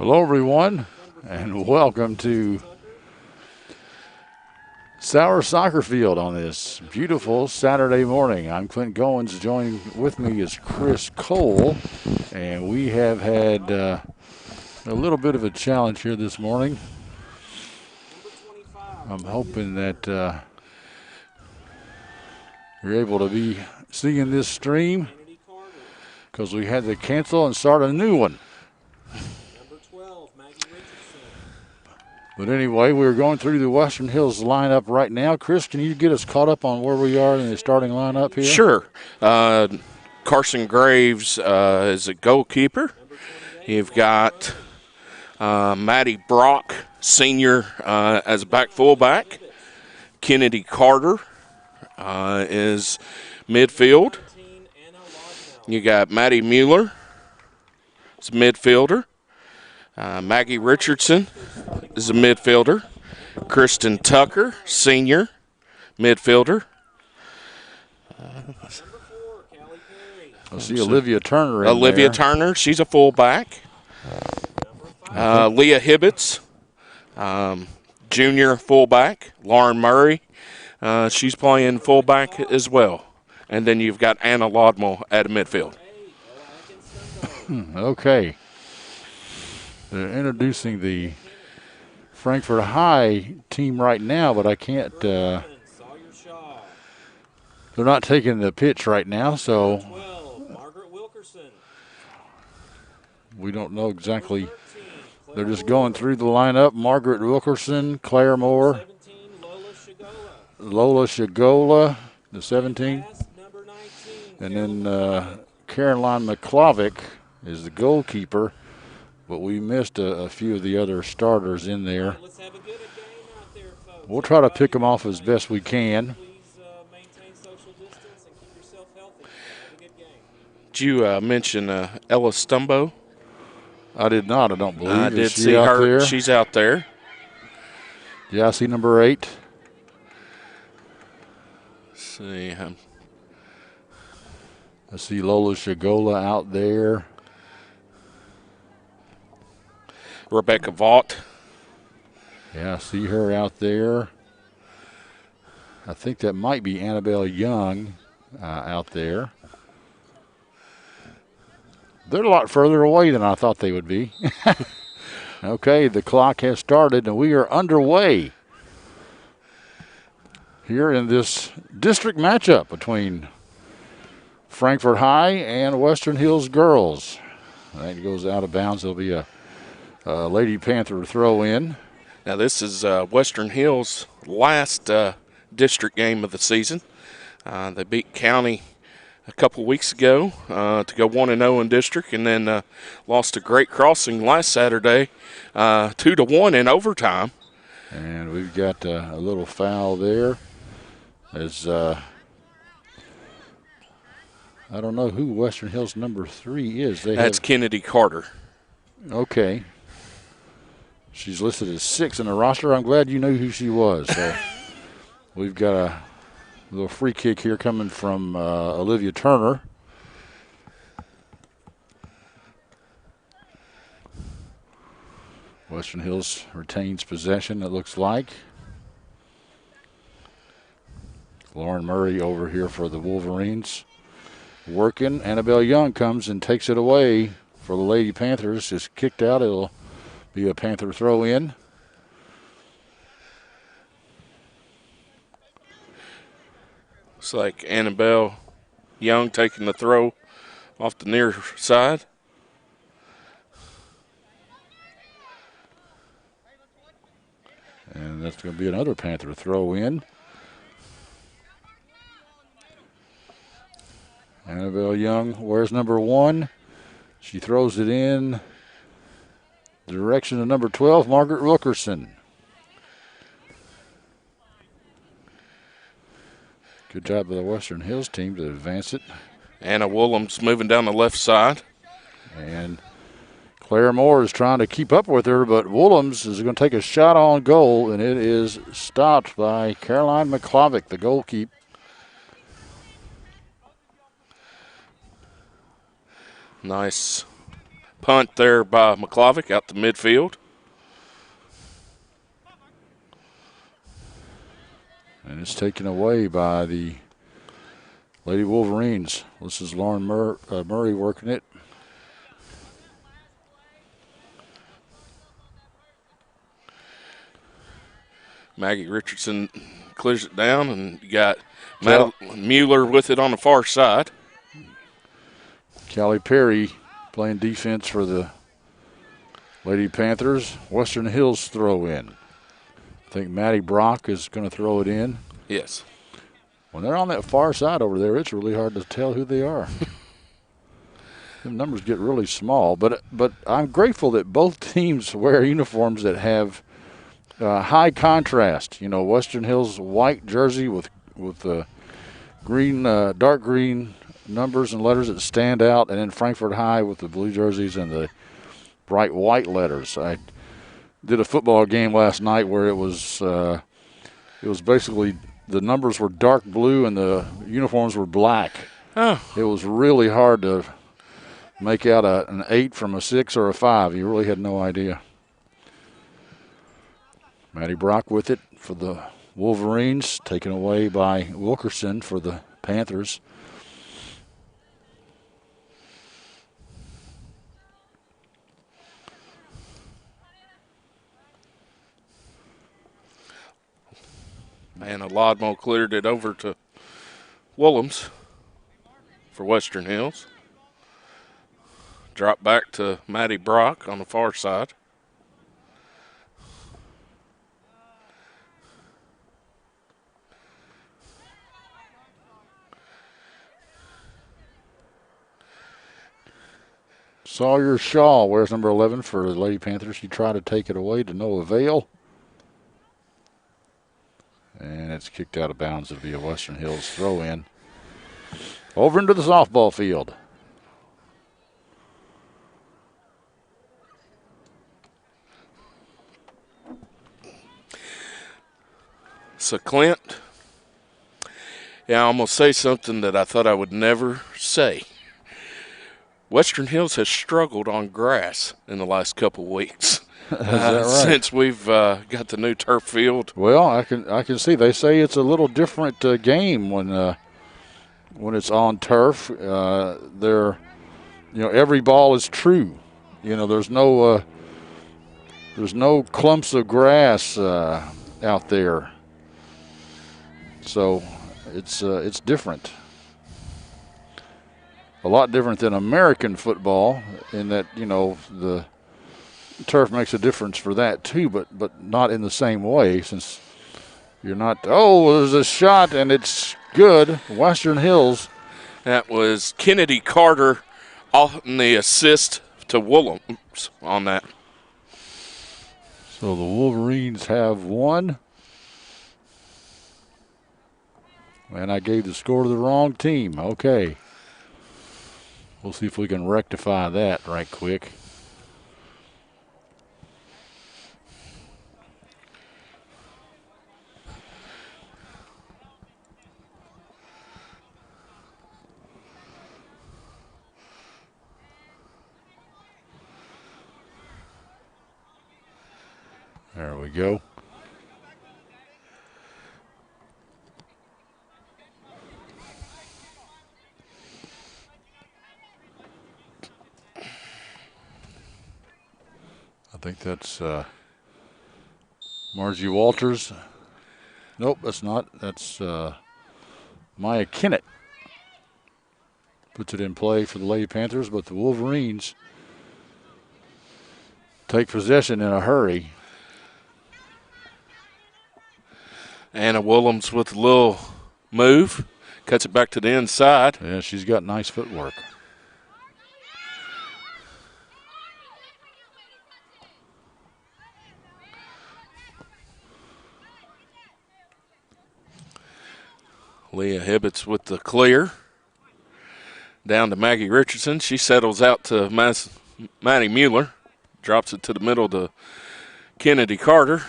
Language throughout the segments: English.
Hello, everyone, and welcome to Sauer Soccer Field on this beautiful Saturday morning. I'm Clint Goins. Joining with me is Chris Cole, and we have had a little bit of a challenge here this morning. I'm hoping that you're able to be seeing this stream because we had to cancel and start a new one. But anyway, we're going through the Western Hills lineup right now. Chris, can you get us caught up on where we are in the starting lineup here? Sure. Carson Graves is a goalkeeper. You've got Matty Brock, senior, as a back fullback. Kennedy Carter is midfield. You got Maddie Mueller, is a midfielder. Maggie Richardson is a midfielder. Kristen Tucker, senior, midfielder. I see Olivia Turner in Olivia there. Turner, she's a fullback. Leah Hibbets, junior fullback. Lauren Murray, she's playing fullback as well. And then you've got Anna Laudmel at midfield. Okay. They're introducing the Frankfort High team right now, but I can't. They're not taking the pitch right now, so we don't know exactly. They're just going through the lineup. Margaret Wilkerson, Claire Moore, Lola Shagola, the 17, and then Caroline McClovick is the goalkeeper. But we missed a few of the other starters in there. We'll try to pick them off as best we can. Did you mention Ella Stumbo? I did not, I don't believe. I did see her. There? She's out there. Yeah, I see number 8. Let's see. I see Lola Shagola out there. Rebecca Vaught. Yeah, I see her out there. I think that might be Annabelle Young out there. They're a lot further away than I thought they would be. Okay, the clock has started, and we are underway here in this district matchup between Frankfort High and Western Hills Girls. That goes out of bounds. There'll be a Lady Panther throw in. Now this is Western Hills' last district game of the season. They beat County a couple weeks ago to go 1-0 in district, and then lost to Great Crossing last Saturday 2-1 in overtime. And we've got a little foul there. As I don't know who Western Hills number 3 is. That's Kennedy Carter. Okay. She's listed as 6 in the roster. I'm glad you knew who she was. So we've got a little free kick here coming from Olivia Turner. Western Hills retains possession, it looks like. Lauren Murray over here for the Wolverines. Working. Annabelle Young comes and takes it away for the Lady Panthers. Just kicked out. It'll be a Panther throw in. Looks like Annabelle Young taking the throw off the near side. And that's going to be another Panther throw in. Annabelle Young, where's number 1? She throws it in the direction of number 12, Margaret Wilkerson. Good job by the Western Hills team to advance it. Anna Woolham's moving down the left side. And Claire Moore is trying to keep up with her, but Woolham's is going to take a shot on goal, and it is stopped by Caroline McClovick, the goalkeeper. Nice punt there by McClovick out to midfield. And it's taken away by the Lady Wolverines. This is Lauren Murray working it. Maggie Richardson clears it down, and you got Mueller with it on the far side. Callie Perry playing defense for the Lady Panthers. Western Hills throw in. I think Maddie Brock is going to throw it in. Yes. When they're on that far side over there, it's really hard to tell who they are. The numbers get really small, but I'm grateful that both teams wear uniforms that have high contrast. You know, Western Hills white jersey with green, dark green numbers and letters that stand out, and then Frankfort High with the blue jerseys and the bright white letters. I did a football game last night where it was basically the numbers were dark blue and the uniforms were black. Oh. It was really hard to make out an 8 from a 6 or a 5. You really had no idea. Maddie Brock with it for the Wolverines, taken away by Wilkerson for the Panthers. And Alodmo cleared it over to Willems for Western Hills. Drop back to Maddie Brock on the far side. Sawyer Shaw wears number 11 for the Lady Panthers. She tried to take it away to no avail. And it's kicked out of bounds. It'll be a Western Hills throw in. Over into the softball field. So, Clint, yeah, I'm going to say something that I thought I would never say. Western Hills has struggled on grass in the last couple of weeks. Is that right? Since we've got the new turf field. Well, I can see. They say it's a little different game when it's on turf. Every ball is true. You know, there's no clumps of grass out there. So it's different. A lot different than American football in that, you know, the turf makes a difference for that too, but not in the same way, since you're not, there's a shot and it's good. Western Hills. That was Kennedy Carter on the assist to Willems on that. So the Wolverines have one. And I gave the score to the wrong team. Okay. We'll see if we can rectify that right quick. There we go. I think that's Margie Walters. Nope, that's not. That's Maya Kinnett. Puts it in play for the Lady Panthers, but the Wolverines take possession in a hurry. Anna Willems with a little move. Cuts it back to the inside. Yeah, she's got nice footwork. Leah Hibbets with the clear. Down to Maggie Richardson. She settles out to Maddie Mueller. Drops it to the middle to Kennedy Carter.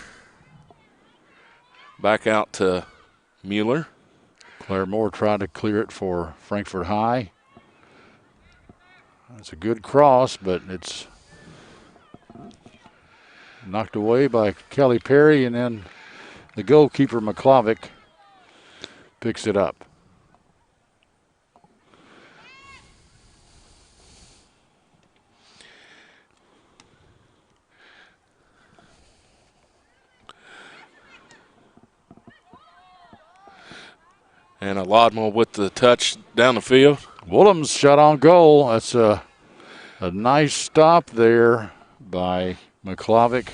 Back out to Mueller. Claire Moore tried to clear it for Frankfort High. It's a good cross, but it's knocked away by Kelly Perry, and then the goalkeeper, McClavick, picks it up. And a Lodmore with the touch down the field. Willems shot on goal. That's a nice stop there by McClavick.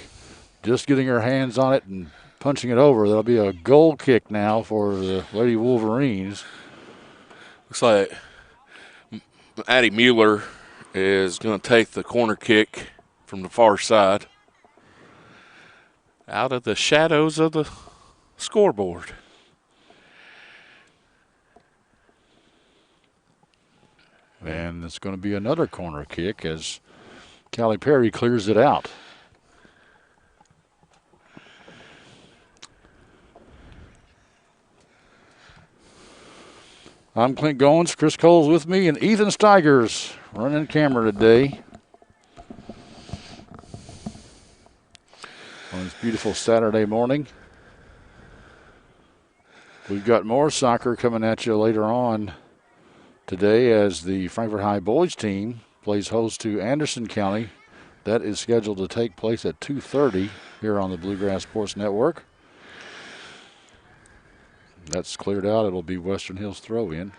Just getting her hands on it and punching it over. That'll be a goal kick now for the Lady Wolverines. Looks like Addie Mueller is going to take the corner kick from the far side out of the shadows of the scoreboard. And it's going to be another corner kick as Callie Perry clears it out. I'm Clint Goins. Chris Cole's with me, and Ethan Steigers running camera today on this beautiful Saturday morning. We've got more soccer coming at you later on today as the Frankfort High boys team plays host to Anderson County. That is scheduled to take place at 2:30 here on the Bluegrass Sports Network. That's cleared out. It'll be Western Hills throw-in.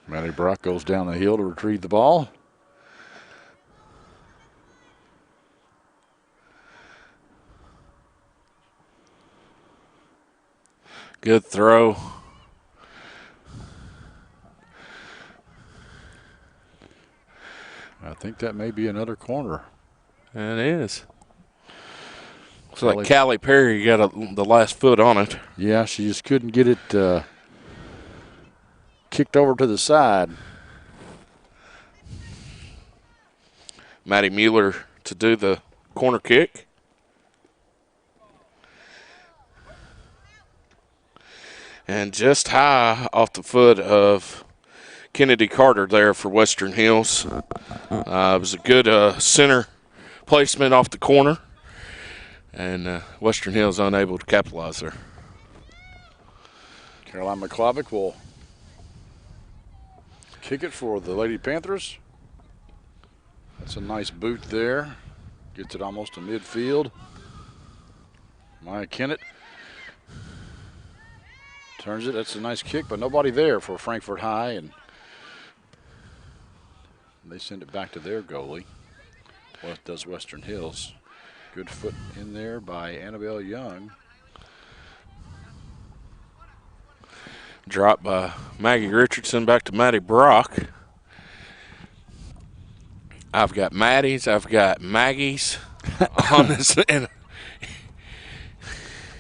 Maddie Brock goes down the hill to retrieve the ball. Good throw. I think that may be another corner. It is. Looks like Callie Perry got the last foot on it. Yeah, she just couldn't get it kicked over to the side. Maddie Mueller to do the corner kick. And just high off the foot of Kennedy Carter there for Western Hills. It was a good center placement off the corner. And Western Hills unable to capitalize there. Caroline McClavick will kick it for the Lady Panthers. That's a nice boot there. Gets it almost to midfield. Maya Kennett turns it. That's a nice kick, but nobody there for Frankfort High, and they send it back to their goalie. What does Western Hills? Good foot in there by Annabelle Young. Drop by Maggie Richardson back to Maddie Brock. I've got Maddie's, I've got Maggie's on this.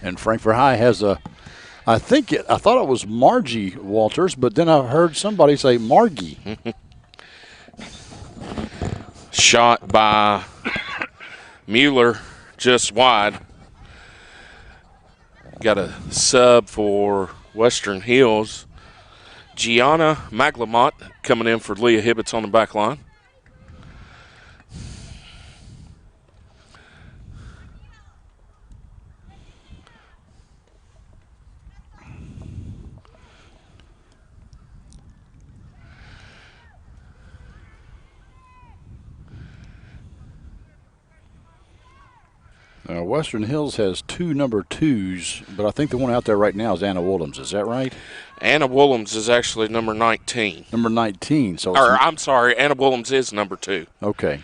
And Frankfort High has I thought it was Margie Walters, but then I heard somebody say Margie. Shot by Mueller just wide. Got a sub for Western Hills. Gianna Maglamont coming in for Leah Hibbets on the back line. Western Hills has two number 2s, but I think the one out there right now is Anna Willems. Is that right? Anna Willems is actually number 19. Number 19. So I'm sorry, Anna Willems is number 2. Okay.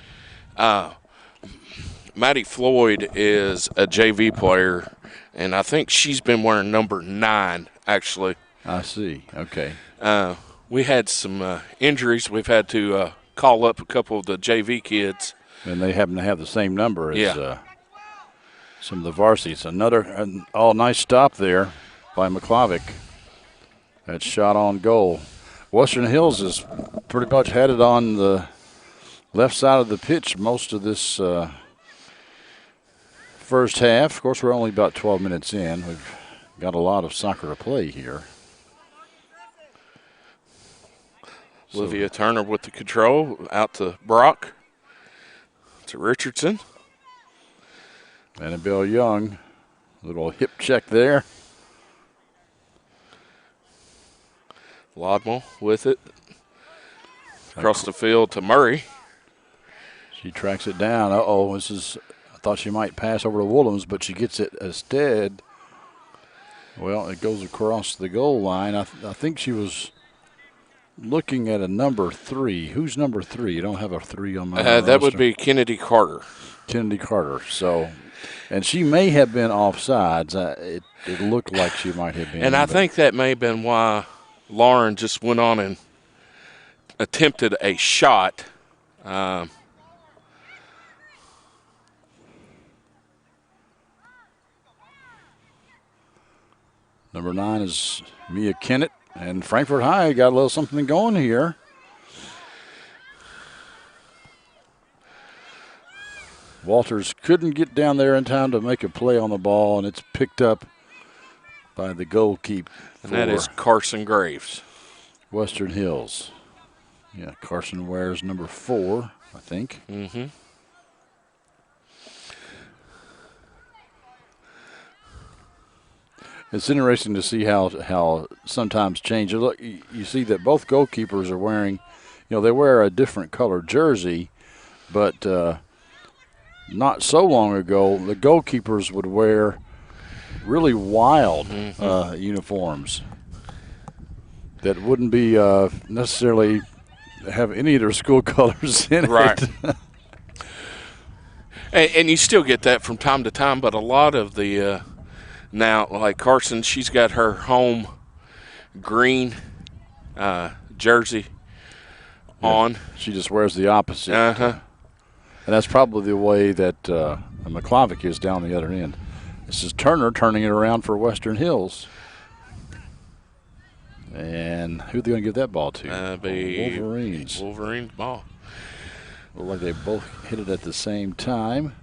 Maddie Floyd is a JV player, and I think she's been wearing number 9, actually. I see. Okay. We had some injuries. We've had to call up a couple of the JV kids. And they happen to have the same number as some of the varsities. Another nice stop there by McClavick. That shot on goal. Western Hills has pretty much had it on the left side of the pitch most of this first half. Of course, we're only about 12 minutes in. We've got a lot of soccer to play here. Olivia Turner with the control out to Brock. To Richardson. Annabelle Young, little hip check there. Lodmell with it. Across the field to Murray. She tracks it down. Uh-oh, I thought she might pass over to Willems, but she gets it instead. Well, it goes across the goal line. I think she was looking at a number 3. Who's number 3? You don't have a 3 on my roster. That would be Kennedy Carter. Kennedy Carter. So, and she may have been offsides. It looked like she might have been. And I think that may have been why Lauren just went on and attempted a shot. Number 9 is Mia Kennett, and Frankfort High got a little something going here. Walters couldn't get down there in time to make a play on the ball, and it's picked up by the goalkeeper. And that is Carson Graves. Western Hills. Yeah, Carson wears number 4, I think. Mm-hmm. It's interesting to see how sometimes change. Look, you see that both goalkeepers are wearing, they wear a different color jersey, but not so long ago, the goalkeepers would wear really wild uniforms that wouldn't be necessarily have any of their school colors in right. it. And you still get that from time to time, but a lot of the now, like Carson, she's got her home green jersey on. She just wears the opposite. Uh-huh. And that's probably the way that McClavic is down the other end. This is Turner turning it around for Western Hills. And who are they going to give that ball to? Wolverines. Wolverines ball. Look like they both hit it at the same time.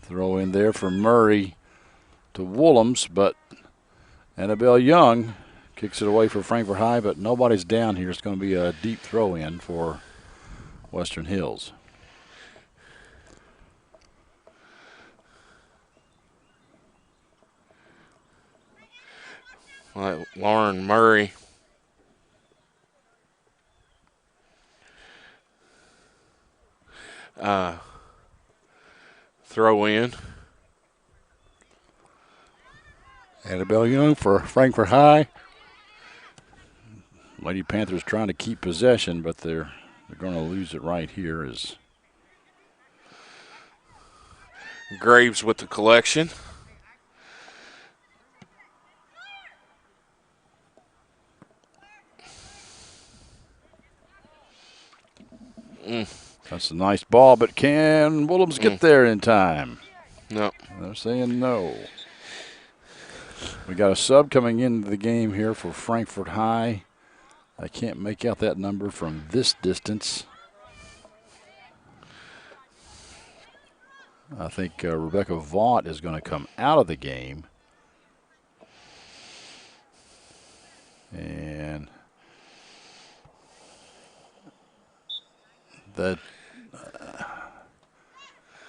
Throw in there for Murray to Willems, but Annabelle Young kicks it away for Frankfort High, but nobody's down here. It's going to be a deep throw in for Western Hills. Like Lauren Murray. Throw in. Annabelle Young for Frankfort High. Lady Panthers trying to keep possession, but they're going to lose it right here. Is Graves with the collection. That's a nice ball, but can Willems get there in time? No. They're saying no. We got a sub coming into the game here for Frankfort High. I can't make out that number from this distance. I think Rebecca Vaught is going to come out of the game. And that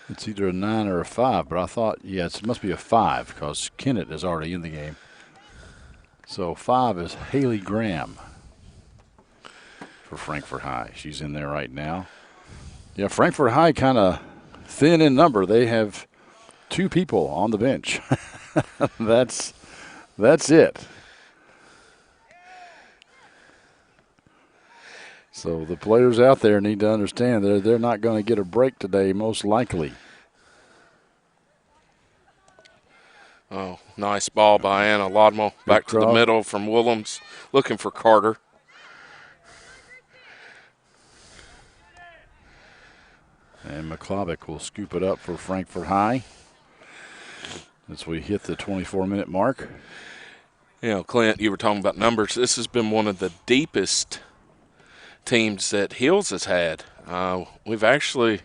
it's either a 9 or a 5, but I thought, it must be a 5 because Kennett is already in the game. So 5 is Haley Graham for Frankfort High. She's in there right now. Yeah, Frankfort High kind of thin in number. They have 2 people on the bench. That's it. So the players out there need to understand they're not going to get a break today, most likely. Oh, nice ball by Anna Lodmell. Back to the middle from Willems, looking for Carter. And McClavic will scoop it up for Frankfort High as we hit the 24-minute mark. Clint, you were talking about numbers. This has been one of the deepest teams that Hills has had. We've actually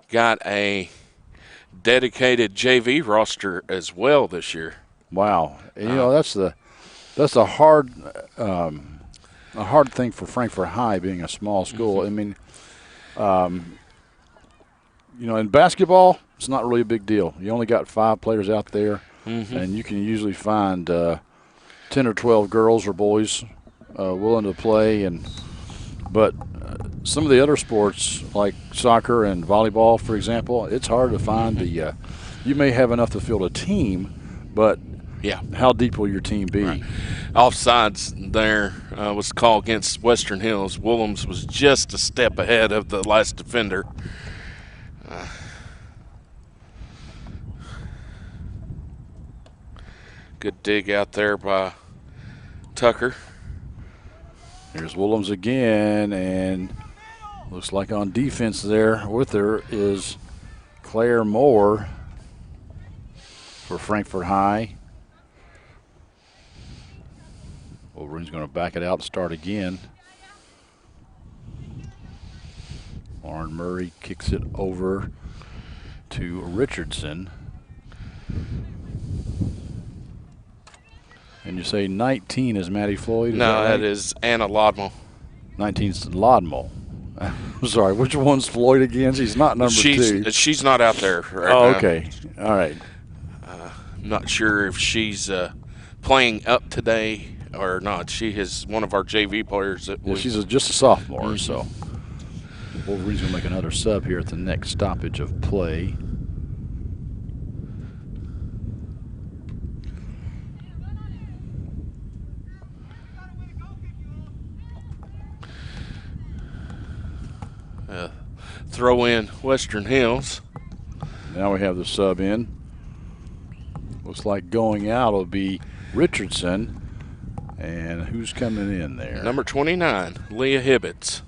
got a dedicated JV roster as well this year. Wow. That's That's a hard thing for Frankfort High being a small school. I mean, in basketball, it's not really a big deal. You only got 5 players out there, and you can usually find 10 or 12 girls or boys willing to play. But some of the other sports, like soccer and volleyball, for example, it's hard to find the. You may have enough to field a team, but Yeah. how deep will your team be? Right. Offsides there was called against Western Hills. Willems was just a step ahead of the last defender. Good dig out there by Tucker. Here's Willems again, and looks like on defense there with her is Claire Moore for Frankfort High. Wolverine's going to back it out and start again. Lauren Murray kicks it over to Richardson. And you say 19 is Maddie Floyd? No, that that is Anna Lodmo. 19's Lodmo. I'm sorry, which one's Floyd again? She's not number 2. She's not out there right Oh, now. okay. All right. I'm not sure if she's playing up today or not. She is one of our JV players. That Yeah, she's just a sophomore, so Wolverine's going to make another sub here at the next stoppage of play. Throw in Western Hills. Now we have the sub in. Looks like going out will be Richardson. And who's coming in there? Number 29, Leah Hibbets.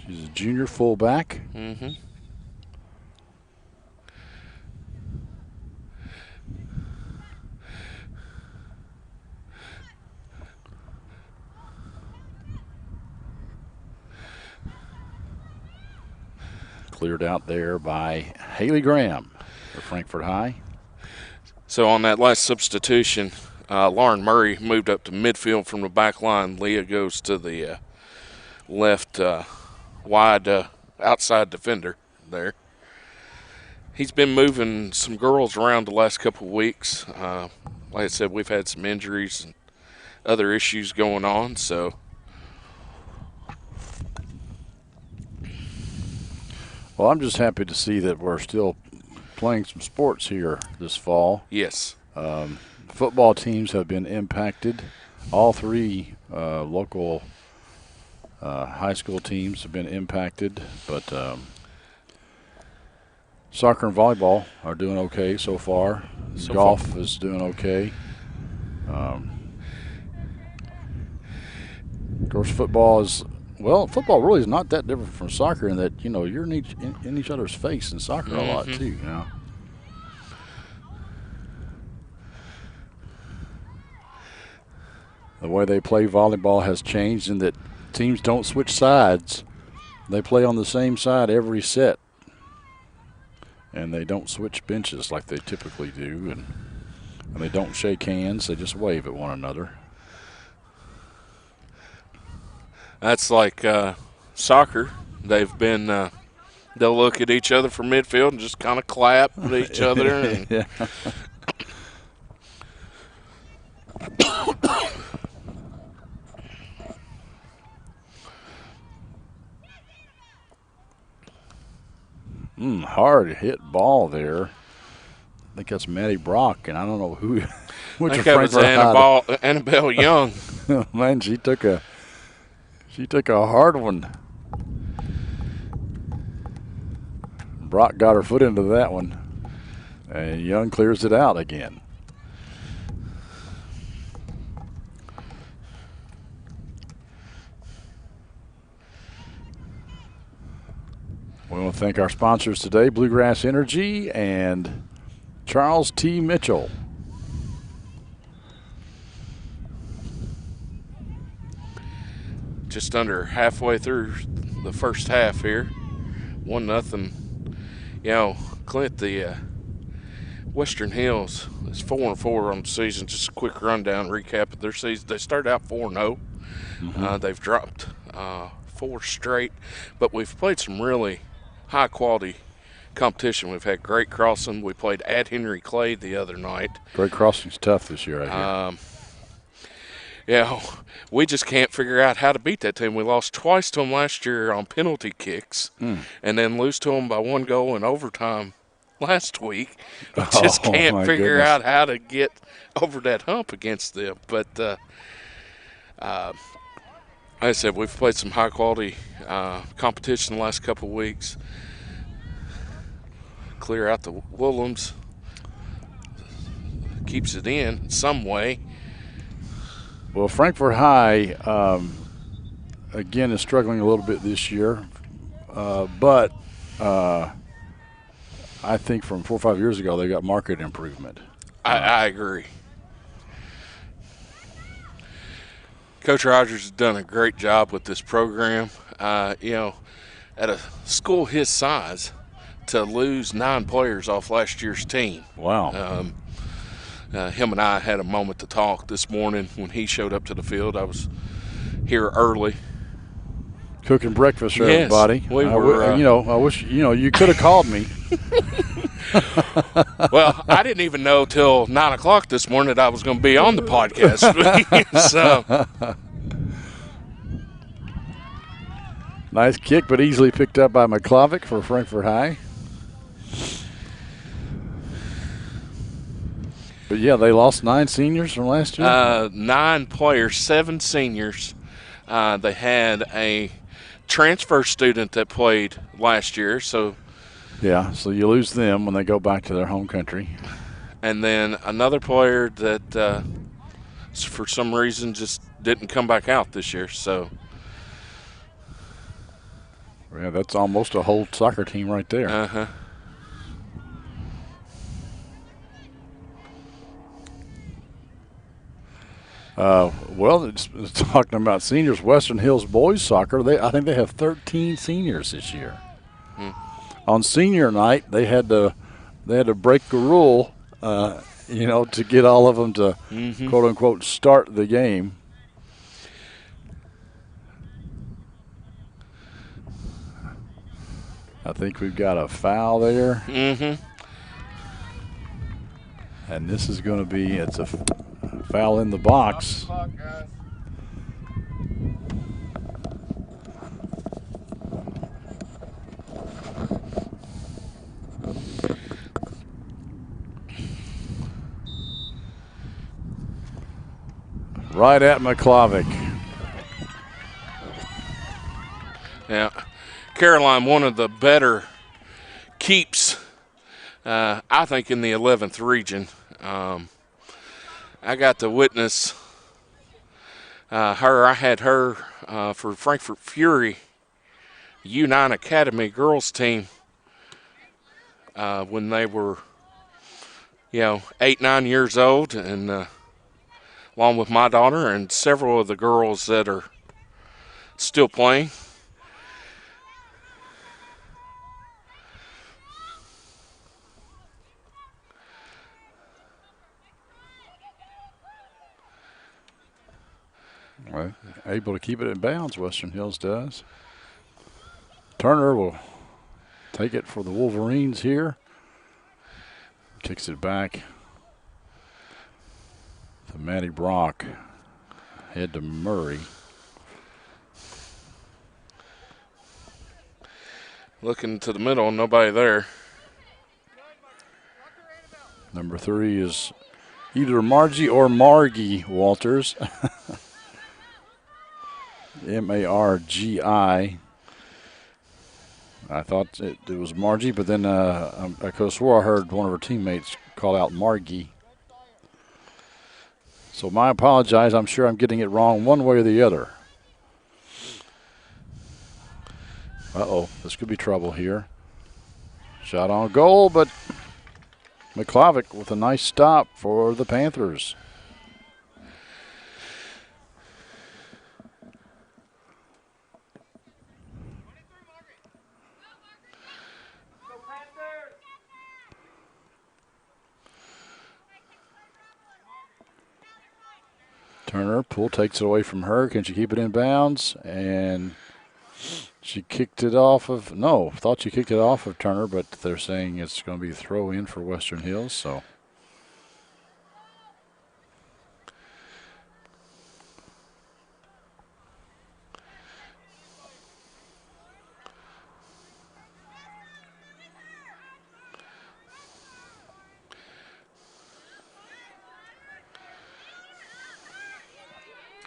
She's a junior fullback. Cleared out there by Haley Graham for Frankfort High. So on that last substitution, Lauren Murray moved up to midfield from the back line. Leah goes to the left wide outside defender there. He's been moving some girls around the last couple of weeks. Like I said, we've had some injuries and other issues going on, so. Well, I'm just happy to see that we're still playing some sports here this fall. Yes. Football teams have been impacted. All 3 local high school teams have been impacted, but soccer and volleyball are doing okay so far. Golf is doing okay. Of course, football really is not that different from soccer in that, you're in each other's face in soccer a lot too, The way they play volleyball has changed in that teams don't switch sides. They play on the same side every set. And they don't switch benches like they typically do. And they don't shake hands. They just wave at one another. That's like soccer. They've been, they'll look at each other from midfield and just kind of clap at each other. And Yeah. Hard hit ball there. I think that's Maddie Brock, and I don't know who. Which I think that was Annabelle Young. Man, she took a hard one. Brock got her foot into that one, and Young clears it out again. We want to thank our sponsors today, Bluegrass Energy and Charles T. Mitchell. Just under halfway through the first half here. 1-0. Clint, the Western Hills is 4-4 on the season. Just a quick rundown recap of their season. They started out 4-0. They've dropped 4 straight, but we've played some really high quality competition. We've had Great Crossing. We played at Henry Clay the other night. Great Crossing's tough this year, I hear. Yeah, we just can't figure out how to beat that team. We lost twice to them last year on penalty kicks, and then lose to them by 1 goal in overtime last week. We just can't my figure goodness. out how to get over that hump against them. But like I said, we've played some high quality competition the last couple of weeks. Clear out the Woolhams, keeps it in some way. Well, Frankfort High, again, is struggling a little bit this year. But I think from 4 or 5 years ago, they got market improvement. I agree. Coach Rogers has done a great job with this program. At a school his size, to lose 9 players off last year's team. Wow. Him and I had a moment to talk this morning when he showed up to the field. I was here early. Cooking breakfast for Yes, everybody. we were. I wish you could have called me. Well, I didn't even know till 9 o'clock this morning that I was going to be on the podcast. So, Nice kick, but easily picked up by McClovic for Frankfort High. But yeah, they lost 9 seniors from last year. 9 players, 7 seniors. They had a transfer student that played last year, so you lose them when they go back to their home country. And then another player that for some reason just didn't come back out this year. So Yeah, that's almost a whole soccer team right there. Well, it's talking about seniors, Western Hills boys soccer. I think they have 13 seniors this year. On senior night, they had to break the rule, to get all of them to quote unquote start the game. I think we've got a foul there. And this is going to be it's a foul in the box. Right at McClovic. Yeah, Caroline, one of the better keeps, I think, in the 11th region. I got to witness her. I had her for Frankfort Fury U9 Academy girls team when they were, 8, 9 years old, and along with my daughter and several of the girls that are still playing. Well, able to keep it in bounds, Western Hills does. Turner will take it for the Wolverines here. Kicks it back to Maddie Brock. Head to Murray. Looking to the middle, nobody there. Number 3 is either Margie or Margie Walters. Margi. I thought it was Margie, but then I could have swore I heard one of her teammates call out Margie. So I apologize. I'm sure I'm getting it wrong one way or the other. Uh-oh, this could be trouble here. Shot on goal, but McClovic with a nice stop for the Panthers. Turner, Poole takes it away from her. Can she keep it in bounds? And she kicked it off of, no, thought she kicked it off of Turner, but they're saying it's going to be a throw in for Western Hills. So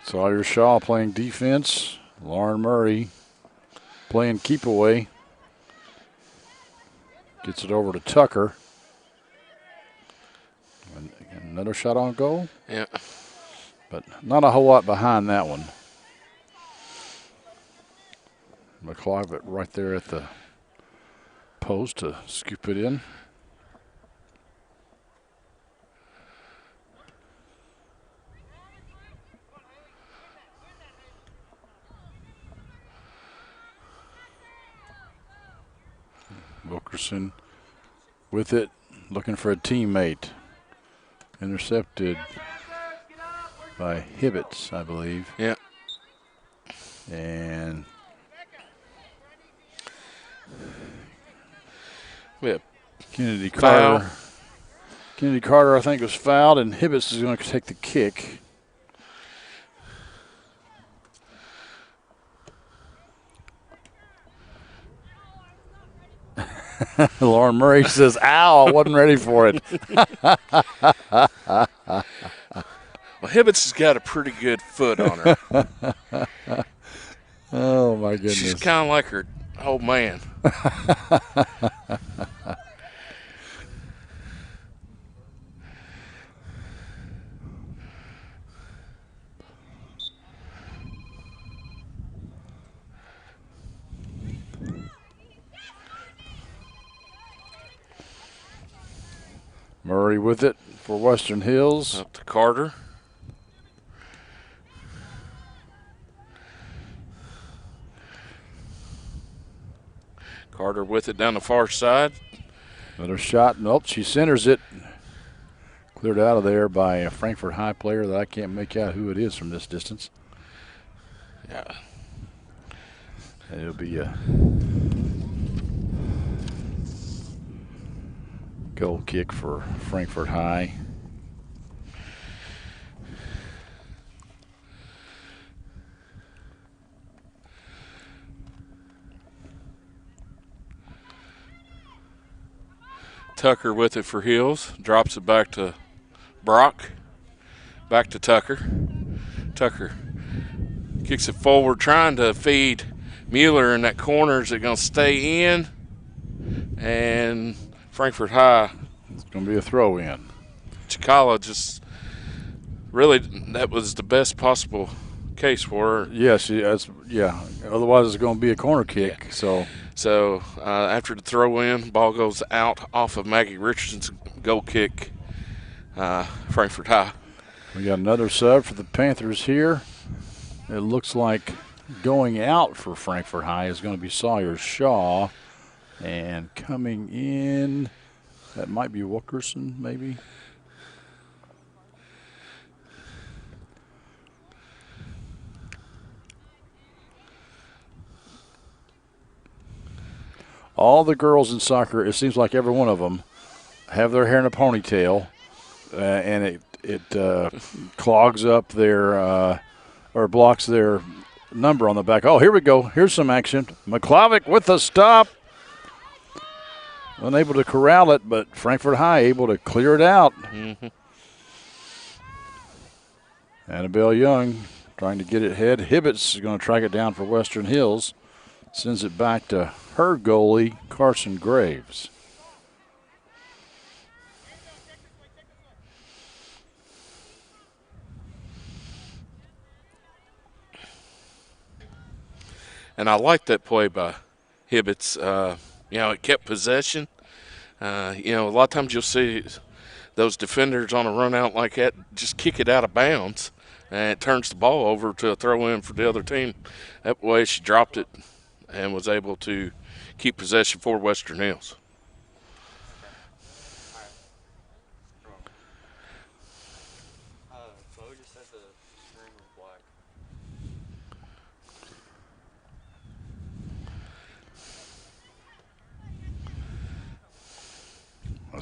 Sawyer Shaw playing defense. Lauren Murray playing keep away. Gets it over to Tucker. And another shot on goal. Yeah. But not a whole lot behind that one. McCloggett right there at the post to scoop it in. Wilkerson with it, looking for a teammate. Intercepted by Hibbets, I believe. Yeah. And Yeah. Kennedy Carter. Foul. Kennedy Carter, I think, was fouled, and Hibbets is going to take the kick. Lauren Murray says, ow, I wasn't ready for it. Well, Hibbets has got a pretty good foot on her. Oh, my goodness. She's kind of like her old man. Murray with it for Western Hills. Up to Carter. Carter with it down the far side. Another shot. Nope, she centers it. Cleared out of there by a Frankfort High player that I can't make out who it is from this distance. Yeah. And it'll be a goal kick for Frankfort High. Tucker with it for Hills. Drops it back to Brock. Back to Tucker. Tucker kicks it forward, trying to feed Mueller in that corner. Is it going to stay in? And Frankfort High. It's going to be a throw in. Chikala just really, that was the best possible case for her. Yes, yeah. Otherwise, it's going to be a corner kick. Yeah. So after the throw in, ball goes out off of Maggie Richardson's goal kick, Frankfort High. We got another sub for the Panthers here. It looks like going out for Frankfort High is going to be Sawyer Shaw. And coming in, that might be Wilkerson, maybe. All the girls in soccer, it seems like every one of them have their hair in a ponytail, and it clogs up their or blocks their number on the back. Oh, here we go. Here's some action. McClovick with the stop. Unable to corral it, but Frankfort High able to clear it out. Mm-hmm. Annabelle Young trying to get it ahead. Hibbets is going to track it down for Western Hills. Sends it back to her goalie, Carson Graves. And I like that play by Hibbets. It kept possession. A lot of times you'll see those defenders on a run out like that just kick it out of bounds, and it turns the ball over to a throw in for the other team. That way she dropped it and was able to keep possession for Western Hills. Flo just said the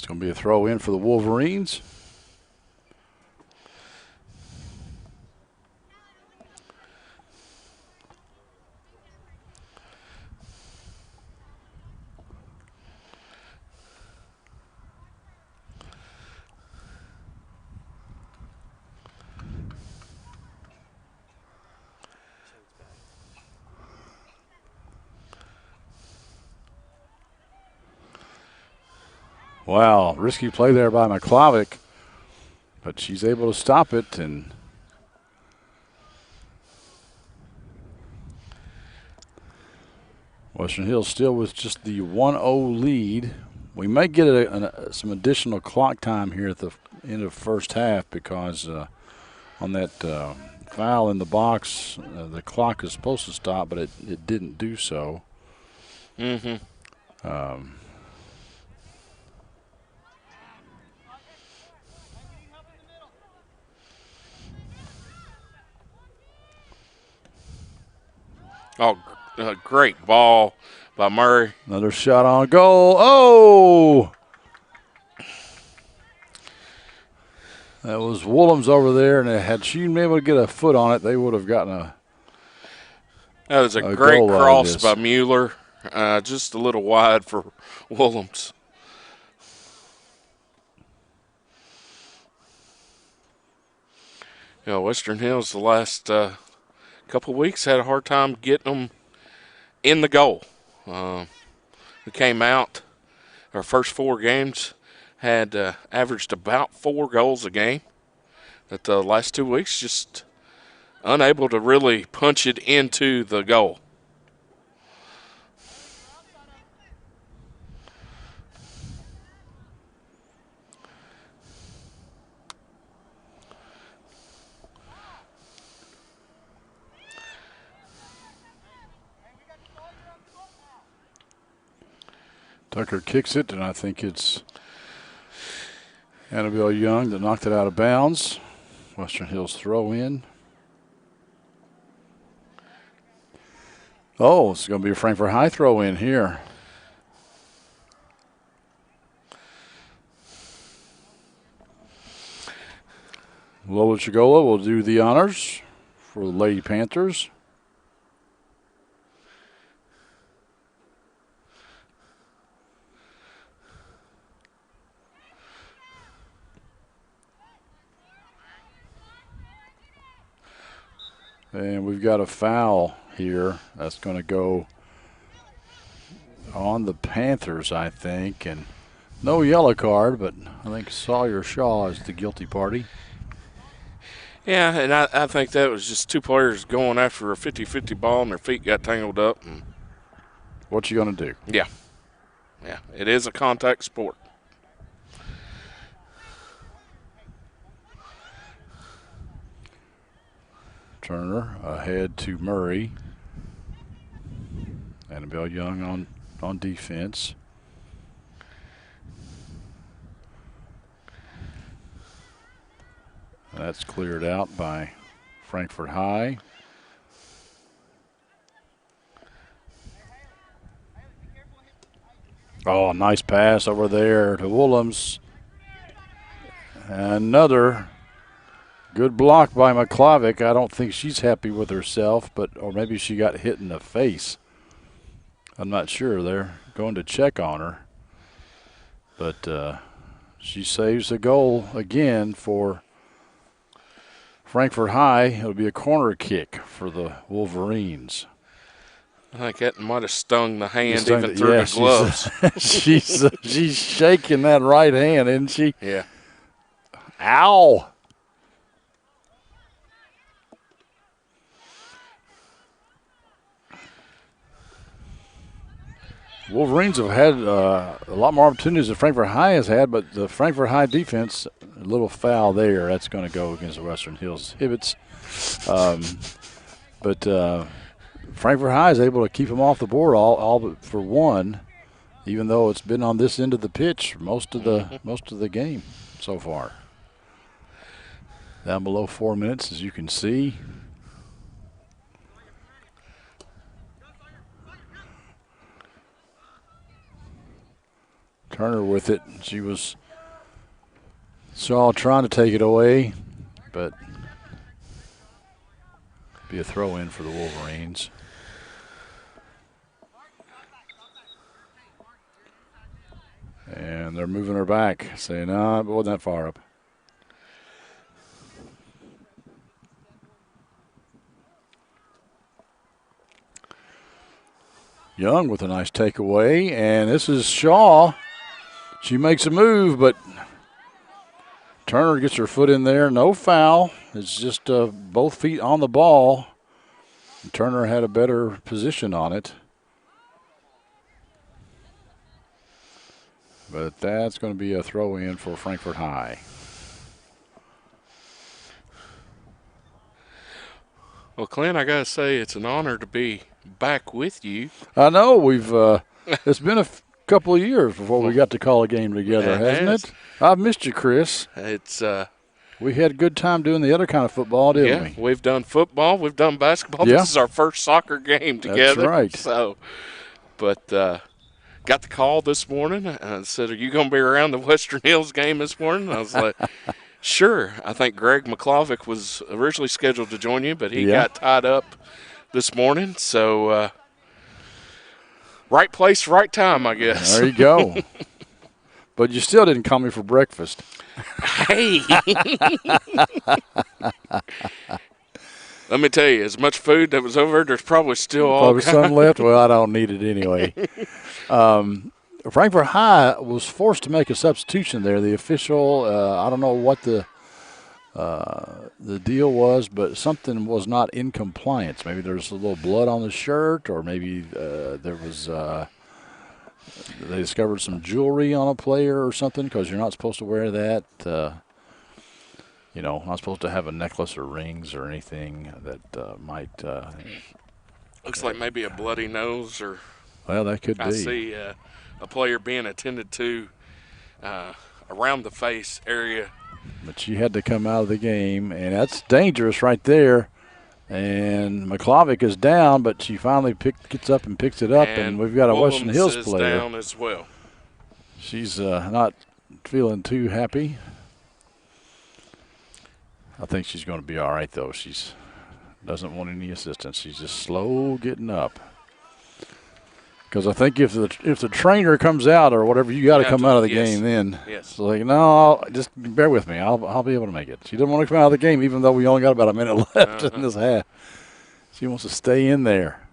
It's going to be a throw in for the Wolverines. Wow, risky play there by McClavick, but she's able to stop it. And Western Hills still with just the 1-0 lead. We may get some additional clock time here at the end of the first half because on that foul in the box, the clock is supposed to stop, but it didn't do so. Great ball by Murray. Another shot on goal. Oh! That was Woolham's over there, and had she been able to get a foot on it, they would have gotten a That was a great goal out of cross this. by Mueller. Just a little wide for Woolham's. Western Hills the last couple of weeks had a hard time getting them in the goal. We came out, our first 4 games had averaged about 4 goals a game. But the last 2 weeks, just unable to really punch it into the goal. Tucker kicks it, and I think it's Annabelle Young that knocked it out of bounds. Western Hills throw in. Oh, it's going to be a Frankfort High throw in here. Lola Chigola will do the honors for the Lady Panthers. And we've got a foul here that's going to go on the Panthers, I think. And no yellow card, but I think Sawyer Shaw is the guilty party. Yeah, and I think that was just 2 players going after a 50-50 ball, and their feet got tangled up. And what you going to do? Yeah, it is a contact sport. Turner ahead to Murray. Annabelle Young on defense. That's cleared out by Frankfort High. Oh, nice pass over there to Woolham's. Another good block by McClavick. I don't think she's happy with herself, or maybe she got hit in the face. I'm not sure. They're going to check on her. But she saves the goal again for Frankfort High. It'll be a corner kick for the Wolverines. I think that might have stung the hand through the gloves. She's shaking that right hand, isn't she? Yeah. Ow! Wolverines have had a lot more opportunities than Frankfort High has had, but the Frankfort High defense, a little foul there. That's going to go against the Western Hills Hibbets. But Frankfort High is able to keep them off the board all but for one, even though it's been on this end of the pitch most of the game so far. Down below 4 minutes, as you can see. Turner with it. She was Shaw trying to take it away, but be a throw in for the Wolverines. And they're moving her back, saying, no, it wasn't that far up. Young with a nice takeaway, and this is Shaw. She makes a move, but Turner gets her foot in there. No foul. It's just both feet on the ball. Turner had a better position on it. But that's going to be a throw-in for Frankfort High. Well, Clint, I got to say it's an honor to be back with you. I know we've it's been a couple of years before we got to call a game together, hasn't it? I've missed you, Chris. It's we had a good time doing the other kind of football, didn't we? Yeah, we've done football, we've done basketball. Yeah. This is our first soccer game together. That's right. So, but got the call this morning. I said, "Are you going to be around the Western Hills game this morning?" I was like, "Sure." I think Greg McClovick was originally scheduled to join you, but he got tied up this morning. So, right place, right time, I guess. There you go. But you still didn't call me for breakfast. Hey. Let me tell you, as much food that was over, there's probably still all some left. Well, I don't need it anyway. Frankfort High was forced to make a substitution there. The official, I don't know what the deal was, but something was not in compliance. Maybe there's a little blood on the shirt, or maybe there was they discovered some jewelry on a player or something, because you're not supposed to wear that. Not supposed to have a necklace or rings or anything that might. Looks like maybe a bloody nose, or. Well, that could be. I see a player being attended to around the face area. But she had to come out of the game, and that's dangerous right there. And McClovick is down, but she finally gets up and picks it up, and we've got a Western Hills player down as well. She's not feeling too happy. I think she's going to be all right, though. She's doesn't want any assistance. She's just slow getting up. Because I think if the trainer comes out or whatever, you got to come out of the game then. Yes. So just bear with me. I'll be able to make it. She doesn't want to come out of the game, even though we only got about a minute left in this half. She wants to stay in there.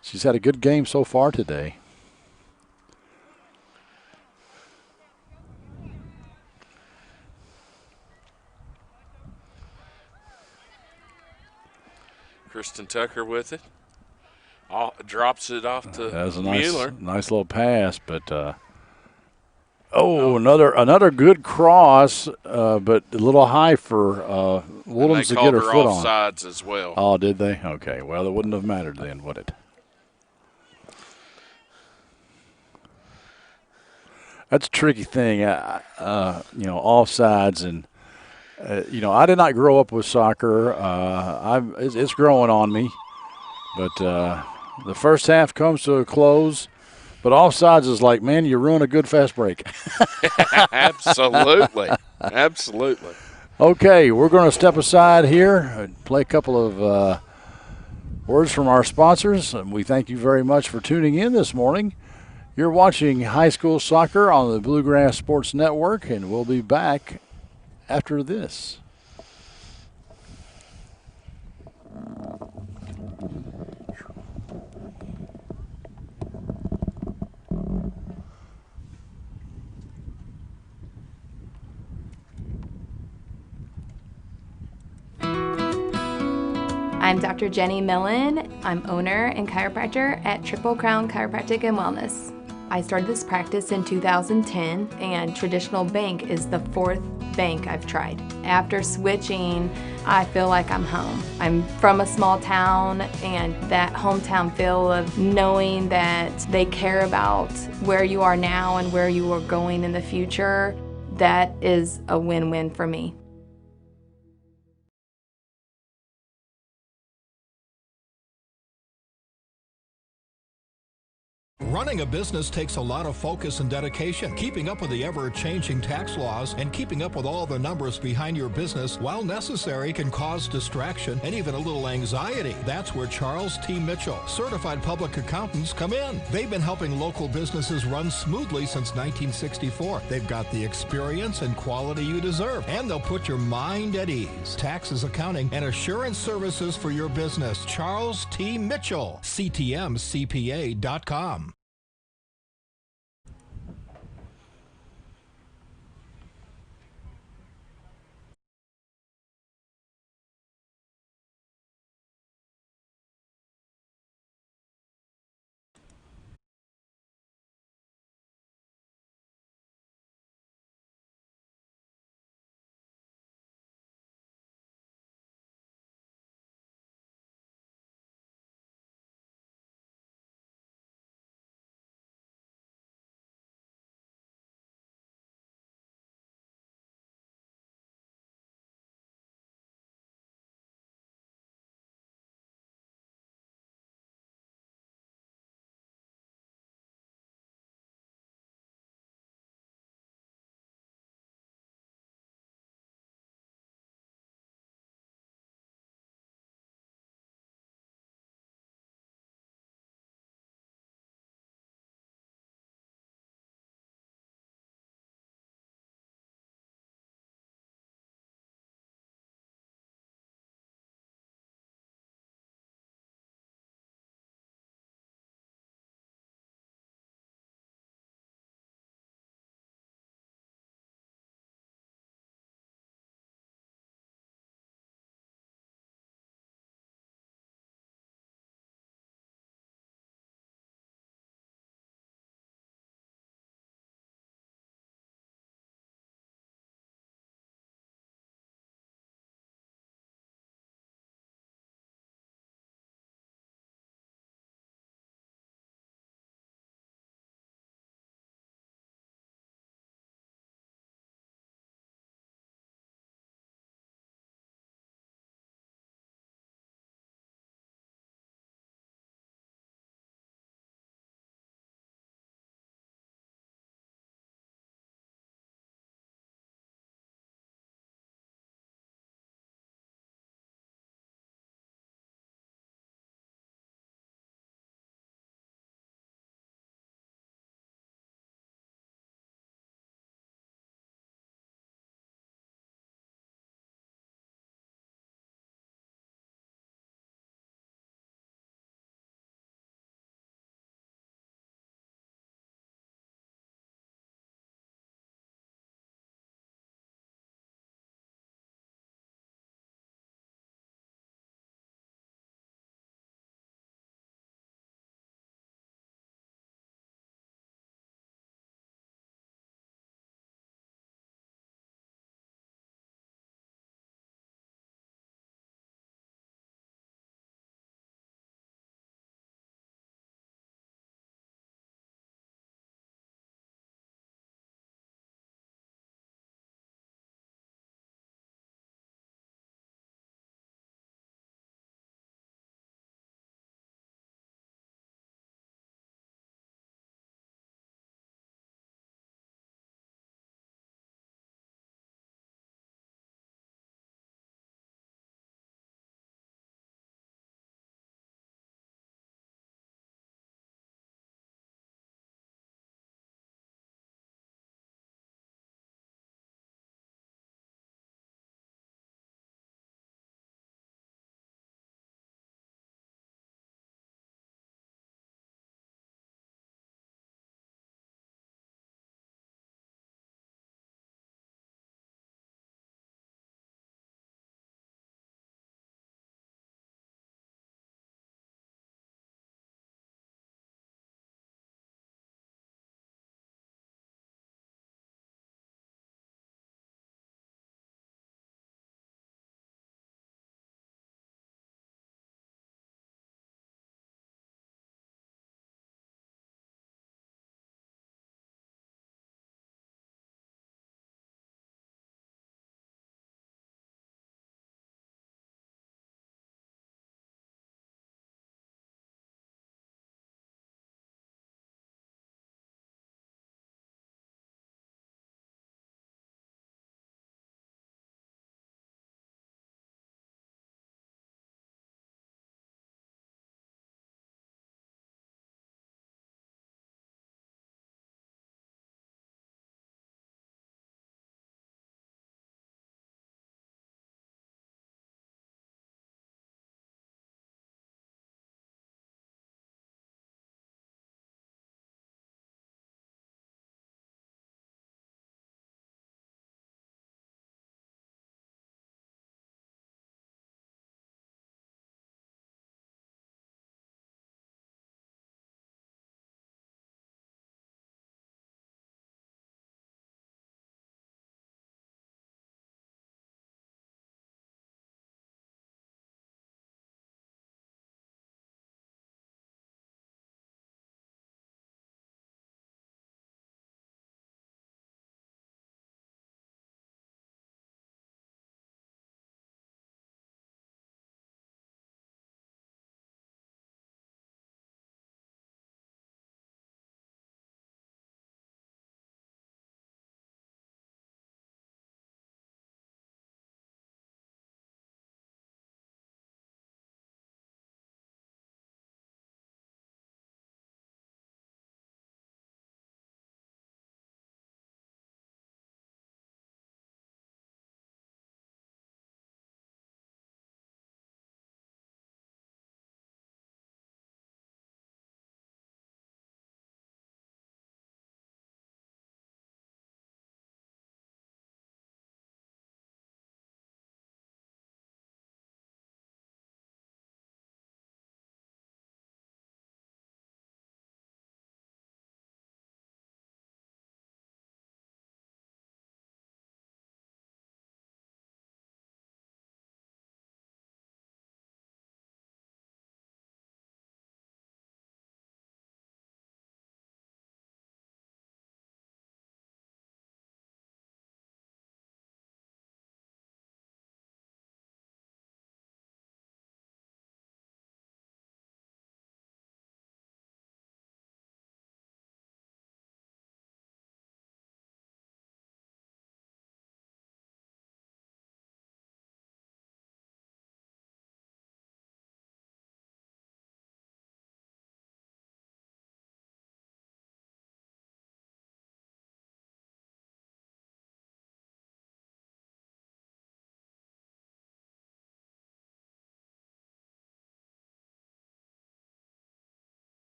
She's had a good game so far today. Kristen Tucker with it. Drops it off to that was a Mueller. Nice little pass, but another good cross, but a little high for Williams to get her foot on. Offsides as well. Oh, did they? Okay. Well, it wouldn't have mattered then, would it? That's a tricky thing, offsides and. I did not grow up with soccer. It's growing on me. But the first half comes to a close. But offsides is like, man, you ruin a good fast break. Absolutely. Absolutely. Okay, we're going to step aside here and play a couple of words from our sponsors. And we thank you very much for tuning in this morning. You're watching high school soccer on the Bluegrass Sports Network, and we'll be back after this. I'm Dr. Jenny Millen. I'm owner and chiropractor at Triple Crown Chiropractic and Wellness. I started this practice in 2010, and Traditional Bank is the fourth bank I've tried. After switching, I feel like I'm home. I'm from a small town, and that hometown feel of knowing that they care about where you are now and where you are going in the future, that is a win-win for me. Running a business takes a lot of focus and dedication. Keeping up with the ever-changing tax laws and keeping up with all the numbers behind your business, while necessary, can cause distraction and even a little anxiety. That's where Charles T. Mitchell, certified public accountants, come in. They've been helping local businesses run smoothly since 1964. They've got the experience and quality you deserve, and they'll put your mind at ease. Taxes, accounting, and assurance services for your business. Charles T. Mitchell, CTMCPA.com.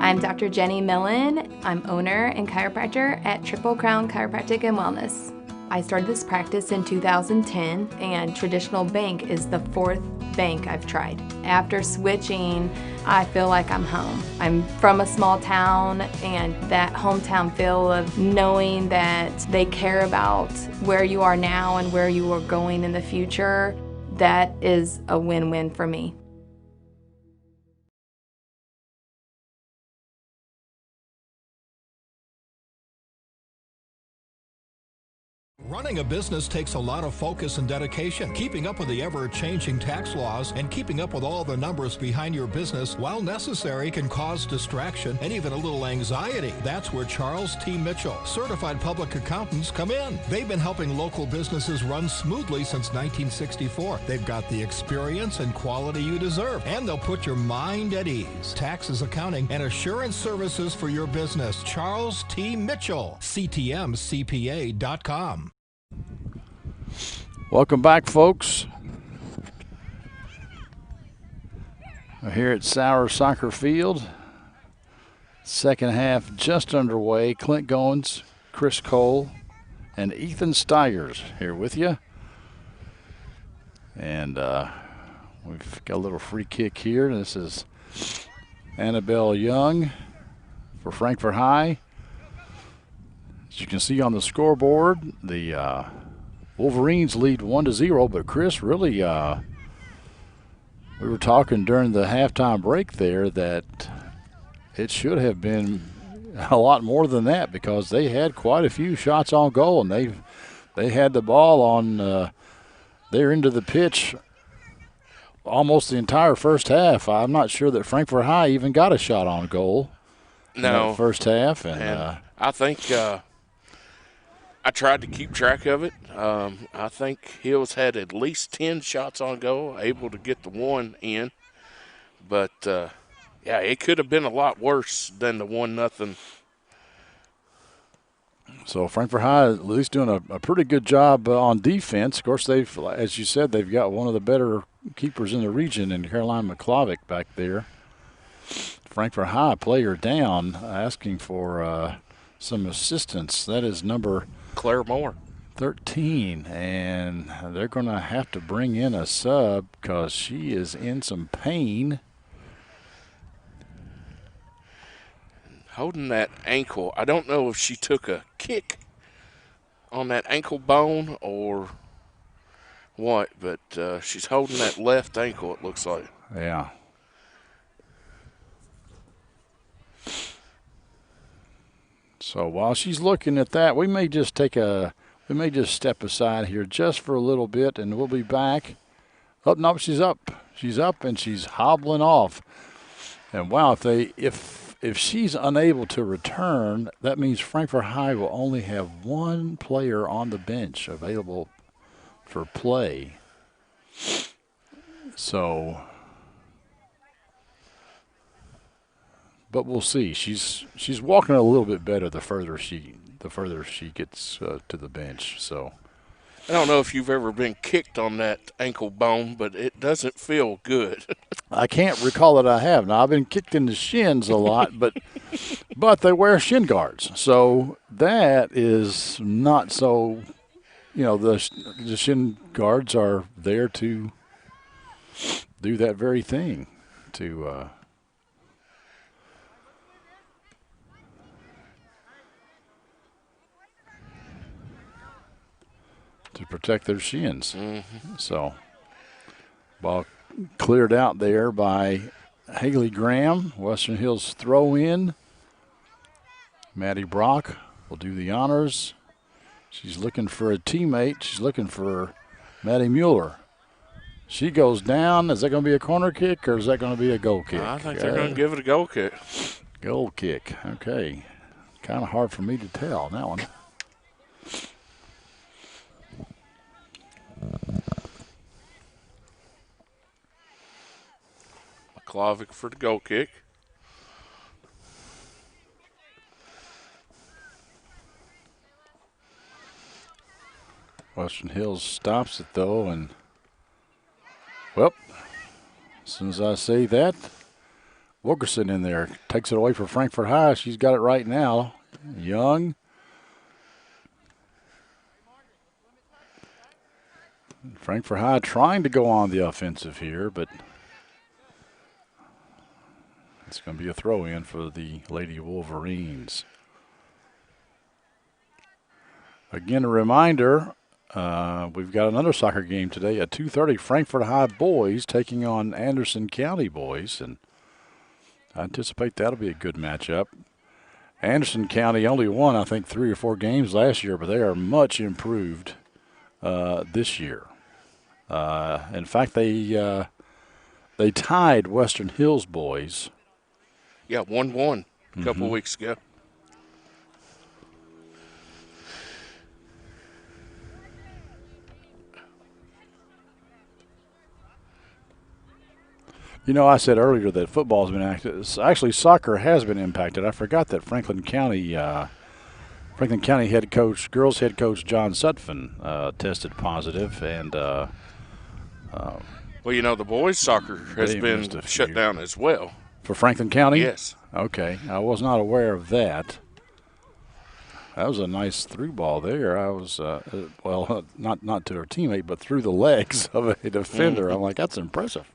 I'm Dr. Jenny Millen. I'm owner and chiropractor at Triple Crown Chiropractic and Wellness. I started this practice in 2010, and traditional bank is the fourth bank I've tried. After switching, I feel like I'm home. I'm from a small town, and that hometown feel of knowing that they care about where you are now and where you are going in the future, that is a win-win for me. Running a business takes a lot of focus and dedication. Keeping up with the ever-changing tax laws and keeping up with all the numbers behind your business, while necessary, can cause distraction and even a little anxiety. That's where Charles T. Mitchell, certified public accountants, come in. They've been helping local businesses run smoothly since 1964. They've got the experience and quality you deserve, and they'll put your mind at ease. Taxes, accounting, and assurance services for your business. Charles T. Mitchell, CTMCPA.com. Welcome back, folks. We're here at Sauer Soccer Field. Second half just underway. Clint Goins, Chris Cole, and Ethan Steigers here with you. And we've got a little free kick here. This is Annabelle Young for Frankfort High. As you can see on the scoreboard, the Wolverines lead 1-0, but Chris, really, we were talking during the halftime break there that it should have been a lot more than that, because they had quite a few shots on goal, and they had the ball on their end of the pitch almost the entire first half. I'm not sure that Frankfort High even got a shot on goal in that first half. And I think I tried to keep track of it. I think Hills had at least 10 shots on goal, able to get the one in. But, yeah, it could have been a lot worse than the 1-0. So Frankfort High at least doing a pretty good job on defense. Of course, they've, as you said, they've got one of the better keepers in the region in Caroline McClavick back there. Frankfort High player down, asking for some assistance. That is number Claire Moore, 13, and they're going to have to bring in a sub because she is in some pain. holding that ankle. I don't know if she took a kick on that ankle bone or what, but she's holding that left ankle, it looks like. Yeah. So while she's looking at that, we may just step aside here just for a little bit, and we'll be back. Oh no, she's up. She's up and she's hobbling off. And wow, if she's unable to return, that means Frankfort High will only have one player on the bench available for play. So, but we'll see. She's walking a little bit better the further she gets to the bench. So I don't know if you've ever been kicked on that ankle bone, but it doesn't feel good. I can't recall that I have. Now I've been kicked in the shins a lot, but they wear shin guards, so that is not so. You know, the shin guards are there to do that very thing, to protect their shins. Mm-hmm. So, ball cleared out there by Haley Graham. Western Hills throw in. Maddie Brock will do the honors. She's looking for a teammate. She's looking for Maddie Mueller. She goes down. Is that going to be a corner kick or is that going to be a goal kick? I think they're going to give it a goal kick. Goal kick. Okay. Kind of hard for me to tell on that one. McClavick for the goal kick. Western Hills stops it, though, and, well, as soon as I say that, Wilkerson in there. Takes it away for Frankfort High. She's got it right now. Young. Frankfort High trying to go on the offensive here, but it's going to be a throw-in for the Lady Wolverines. Again, a reminder, we've got another soccer game today at 2:30. Frankfort High boys taking on Anderson County boys, and I anticipate that'll be a good matchup. Anderson County only won, I think, 3 or 4 games last year, but they are much improved this year. In fact, they tied Western Hills boys. Yeah, 1-1 a couple weeks ago. You know, I said earlier that football has been active. Actually, soccer has been impacted. I forgot that Franklin County head coach, girls head coach John Sutphin tested positive, and Well, you know, the boys' soccer has They been missed a shut few. down as well. for Franklin County. Yes. Okay, I was not aware of that. That was a nice through ball there. I was not to her teammate, but through the legs of a defender. I'm like, that's impressive.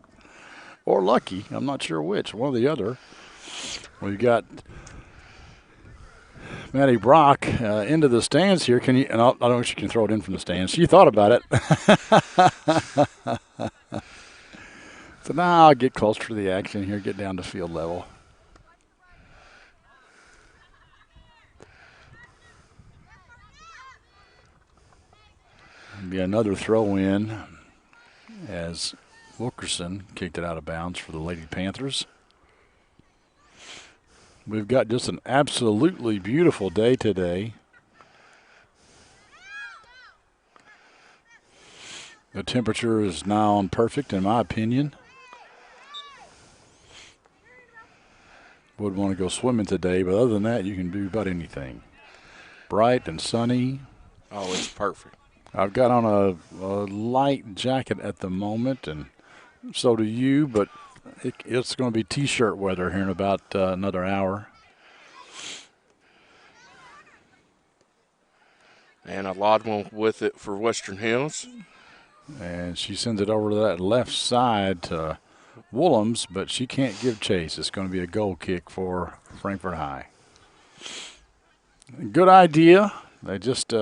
Or lucky. I'm not sure which. One or the other. We've got Maddie Brock into the stands here. Can you? And I don't know if she can throw it in from the stands. She thought about it. So now I'll get closer to the action here. Get down to field level. Be another throw in as Wilkerson kicked it out of bounds for the Lady Panthers. We've got just an absolutely beautiful day today. The temperature is now on perfect, in my opinion. Would want to go swimming today, but other than that, you can do about anything. Bright and sunny. Oh, it's perfect. I've got on a light jacket at the moment, and so do you, but it's going to be T-shirt weather here in about another hour. And a lot one with it for Western Hills. And she sends it over to that left side to Woolhams, but she can't give chase. It's going to be a goal kick for Frankfort High. Good idea. They just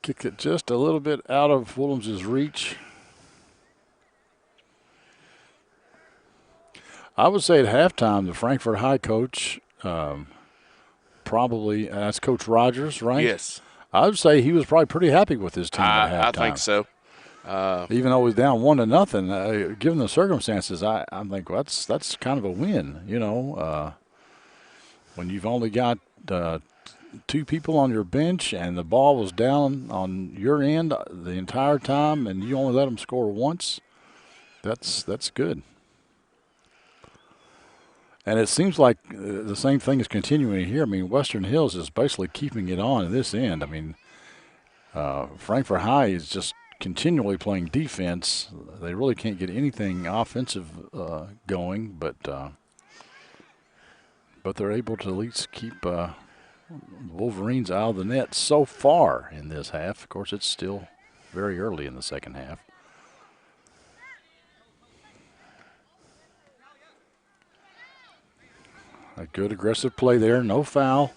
kicked it just a little bit out of Woolhams' reach. I would say at halftime, the Frankfort High coach probably, that's Coach Rogers, right? Yes. I would say he was probably pretty happy with his team at halftime. I think so. Even though he was down 1-0, given the circumstances, I'm like, well, that's kind of a win, you know. When you've only got 2 people on your bench and the ball was down on your end the entire time and you only let them score once, that's good. And it seems like the same thing is continuing here. I mean, Western Hills is basically keeping it on at this end. I mean, Frankfort High is just continually playing defense. They really can't get anything offensive going, but they're able to at least keep Wolverines out of the net so far in this half. Of course, it's still very early in the second half. A good aggressive play there, no foul.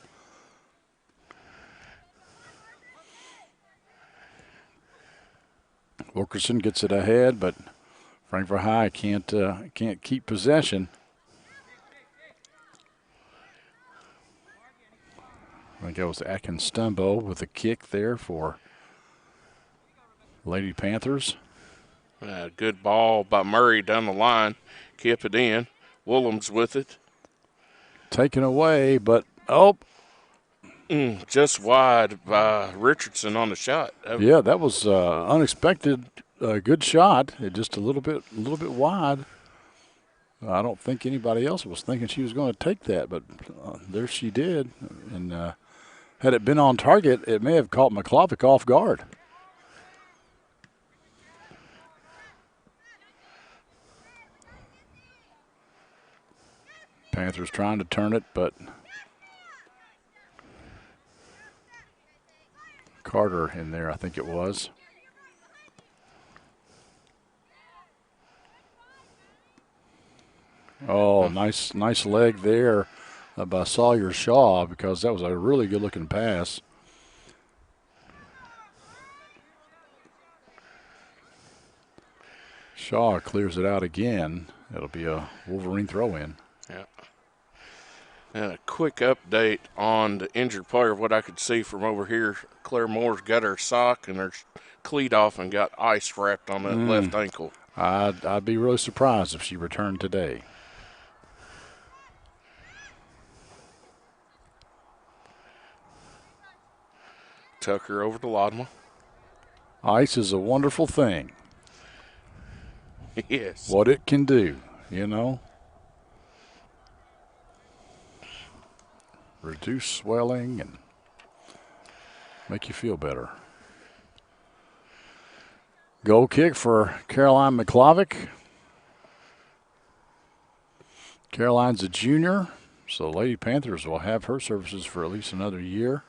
Wilkerson gets it ahead, but Frankfort High can't keep possession. I think that was Akinstumbo with a kick there for Lady Panthers. Good ball by Murray down the line. Kept it in. Woolham's with it. Taken away, but just wide by Richardson on the shot. Yeah, that was unexpected. Good shot. It just a little bit wide. I don't think anybody else was thinking she was going to take that, but there she did. And had it been on target, it may have caught McClovic off guard. Panthers trying to turn it, but Carter in there, I think it was. Oh, nice leg there by Sawyer Shaw, because that was a really good-looking pass. Shaw clears it out again. It'll be a Wolverine throw-in. Yeah. And a quick update on the injured player. What I could see from over here, Claire Moore's got her sock and her cleat off and got ice wrapped on that left ankle. I'd be really surprised if she returned today. Tucker over to Lodma. Ice is a wonderful thing. Yes. What it can do, you know. Reduce swelling and make you feel better. Goal kick for Caroline McClavick. Caroline's a junior, so Lady Panthers will have her services for at least another year.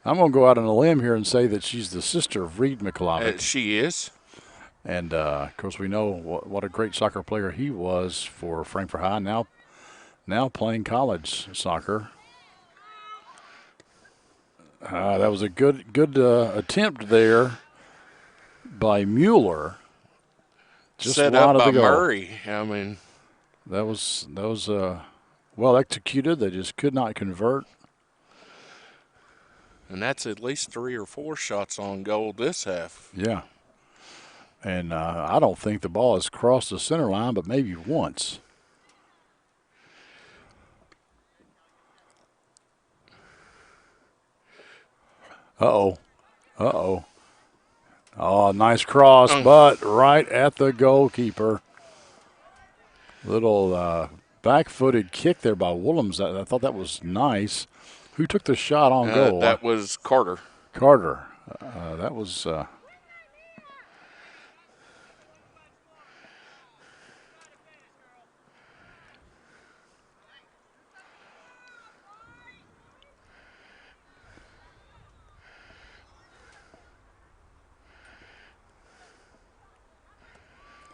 I'm going to go out on a limb here and say that she's the sister of Reed McClavick. She is. And, of course, we know what a great soccer player he was for Frankfort High, now playing college soccer. That was a good attempt there by Mueller. Just set wide up by of the goal. Murray. I mean, that was well executed. They just could not convert. and that's at least 3 or 4 shots on goal this half. Yeah. And I don't think the ball has crossed the center line, but maybe once. Uh-oh. Oh, nice cross, but right at the goalkeeper. Little back-footed kick there by Willems. I thought that was nice. Who took the shot on goal? That was Carter. Carter. That was...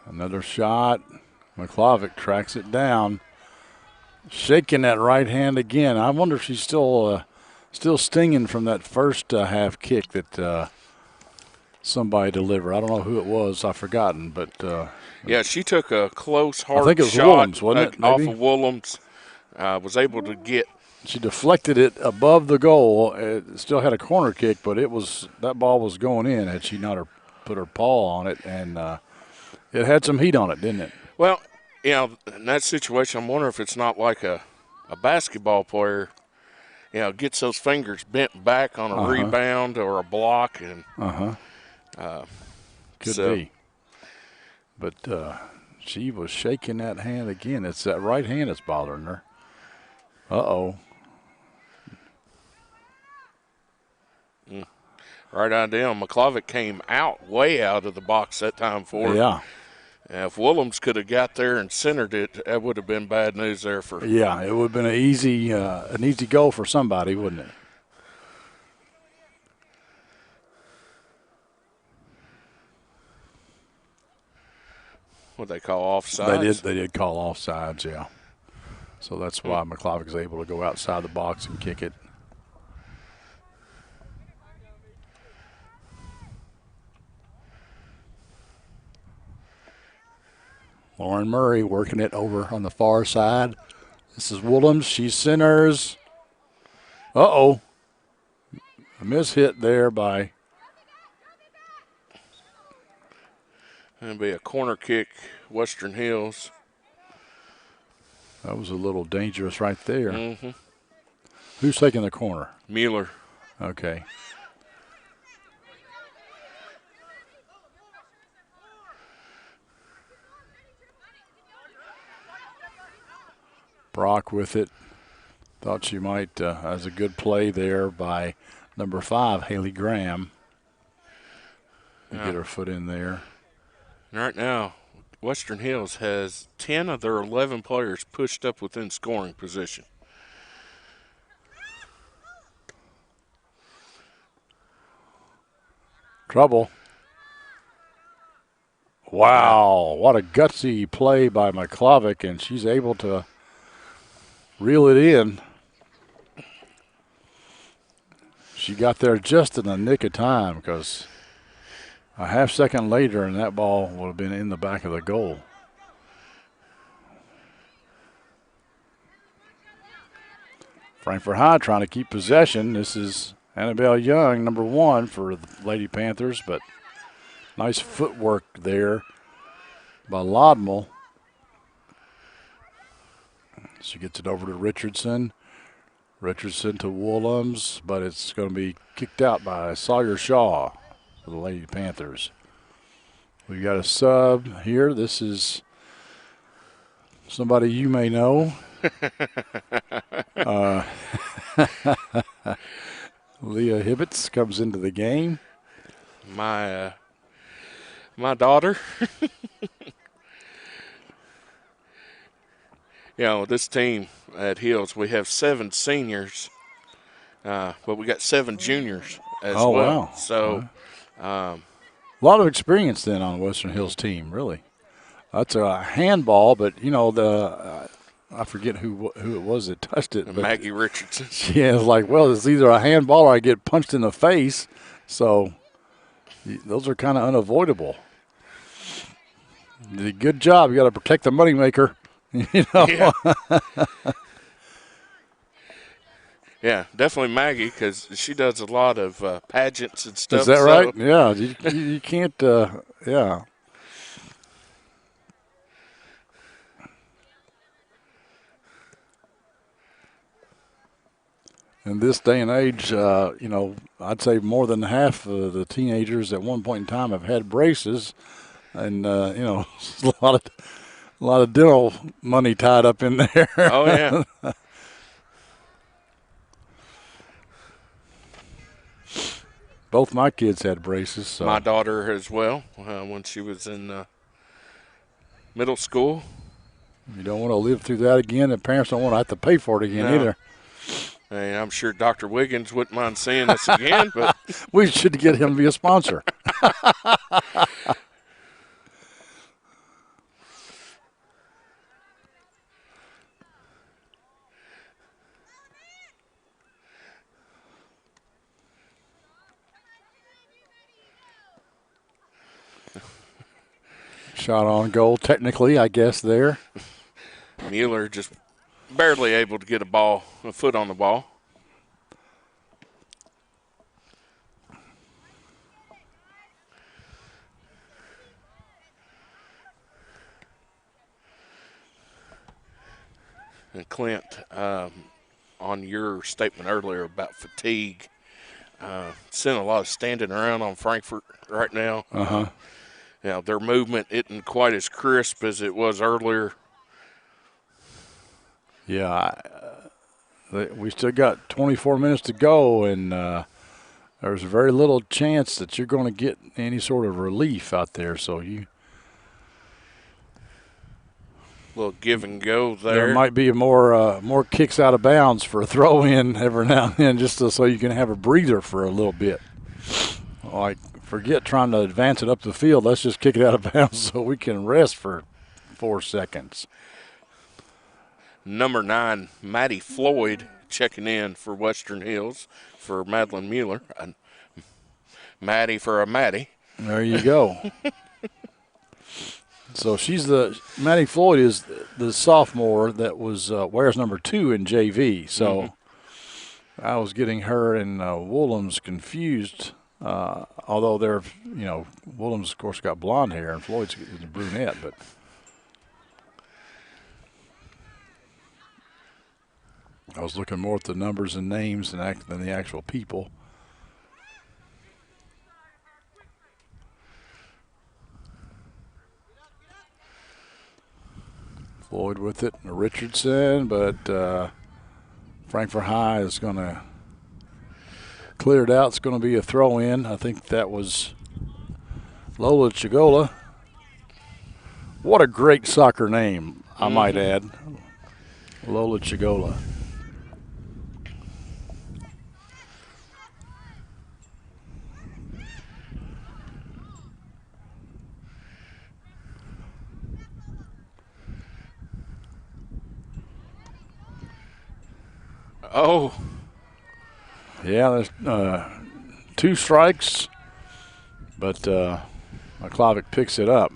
Another shot. McClavick tracks it down. Shaking that right hand again. I wonder if she's still stinging from that first half kick that somebody delivered. I don't know who it was. I've forgotten. But yeah, she took a close, hard I think it was shot Willems, wasn't it? off Maybe? of Willems. Was able to get. She deflected it above the goal. It still had a corner kick, but that ball was going in had she not put her paw on it, and it had some heat on it, didn't it? Well, you know, in that situation, I'm wondering if it's not like a basketball player, you know, gets those fingers bent back on a rebound or a block, and could be. But she was shaking that hand again. It's that right hand that's bothering her. Uh-oh. Right idea. McClavick came way out of the box that time for her. Yeah. If Willems could have got there and centered it, that would have been bad news there for. Yeah, it would have been an easy goal for somebody, wouldn't it? What they call offsides. They did call offsides, yeah. So that's why McClavick is able to go outside the box and kick it. Lauren Murray working it over on the far side. This is Willems. She centers. Uh-oh. A mishit there by... It'll be a corner kick, Western Hills. That was a little dangerous right there. Mm-hmm. Who's taking the corner? Mueller. Okay. Brock with it. Thought she might, as a good play there by number 5, Haley Graham. Get her foot in there. And right now, Western Hills has 10 of their 11 players pushed up within scoring position. Trouble. Wow, what a gutsy play by McClovick, and she's able to reel it in. She got there just in the nick of time because a half second later and that ball would have been in the back of the goal. Frankfort High trying to keep possession. This is Annabelle Young, number 1 for the Lady Panthers, but nice footwork there by Lodmel. She gets it over to Richardson. Richardson to Woolhams, but it's going to be kicked out by Sawyer Shaw for the Lady Panthers. We got a sub here. This is somebody you may know. Leah Hibbets comes into the game. My daughter. This team at Hills, we have 7 seniors, but we got 7 juniors as well. Wow. So, a lot of experience then on Western Hills team, really. That's a handball, but I forget who it was that touched it. But Maggie Richardson. Yeah, it's like, well, it's either a handball or I get punched in the face. So those are kind of unavoidable. You did a good job. You got to protect the moneymaker. Yeah. Yeah, definitely Maggie, because she does a lot of pageants and stuff. Is that right? Yeah, you can't. Yeah. In this day and age, I'd say more than half of the teenagers at one point in time have had braces, and a lot of dental money tied up in there. Oh yeah. Both my kids had braces. So. My daughter as well, when she was in middle school. You don't want to live through that again, and parents don't want to have to pay for it again either. And I'm sure Dr. Wiggins wouldn't mind seeing us again, but we should get him to be a sponsor. Shot on goal, technically, I guess, there. Mueller just barely able to get a foot on the ball. And Clint, on your statement earlier about fatigue, seeing a lot of standing around on Frankfort right now. Their movement isn't quite as crisp as it was earlier. Yeah, we still got 24 minutes to go, and there's very little chance that you're going to get any sort of relief out there. So little give and go there. There might be more kicks out of bounds for a throw in every now and then, just so you can have a breather for a little bit. Like, forget trying to advance it up the field. Let's just kick it out of bounds so we can rest for 4 seconds. Number 9, Maddie Floyd, checking in for Western Hills for Madeline Mueller. Maddie for a Maddie. There you go. So Maddie Floyd is the sophomore that wears number 2 in JV. So I was getting her and Woolhams confused. Although Woolhams of course got blonde hair and Floyd's a brunette, but. I was looking more at the numbers and names than the actual people. Floyd with it, Richardson, but Frankfort High is going to clear it out. It's going to be a throw-in. I think that was Lola Chigola. What a great soccer name, I might add. Lola Chigola. Oh, Yeah, there's 2 strikes, but McClavic picks it up.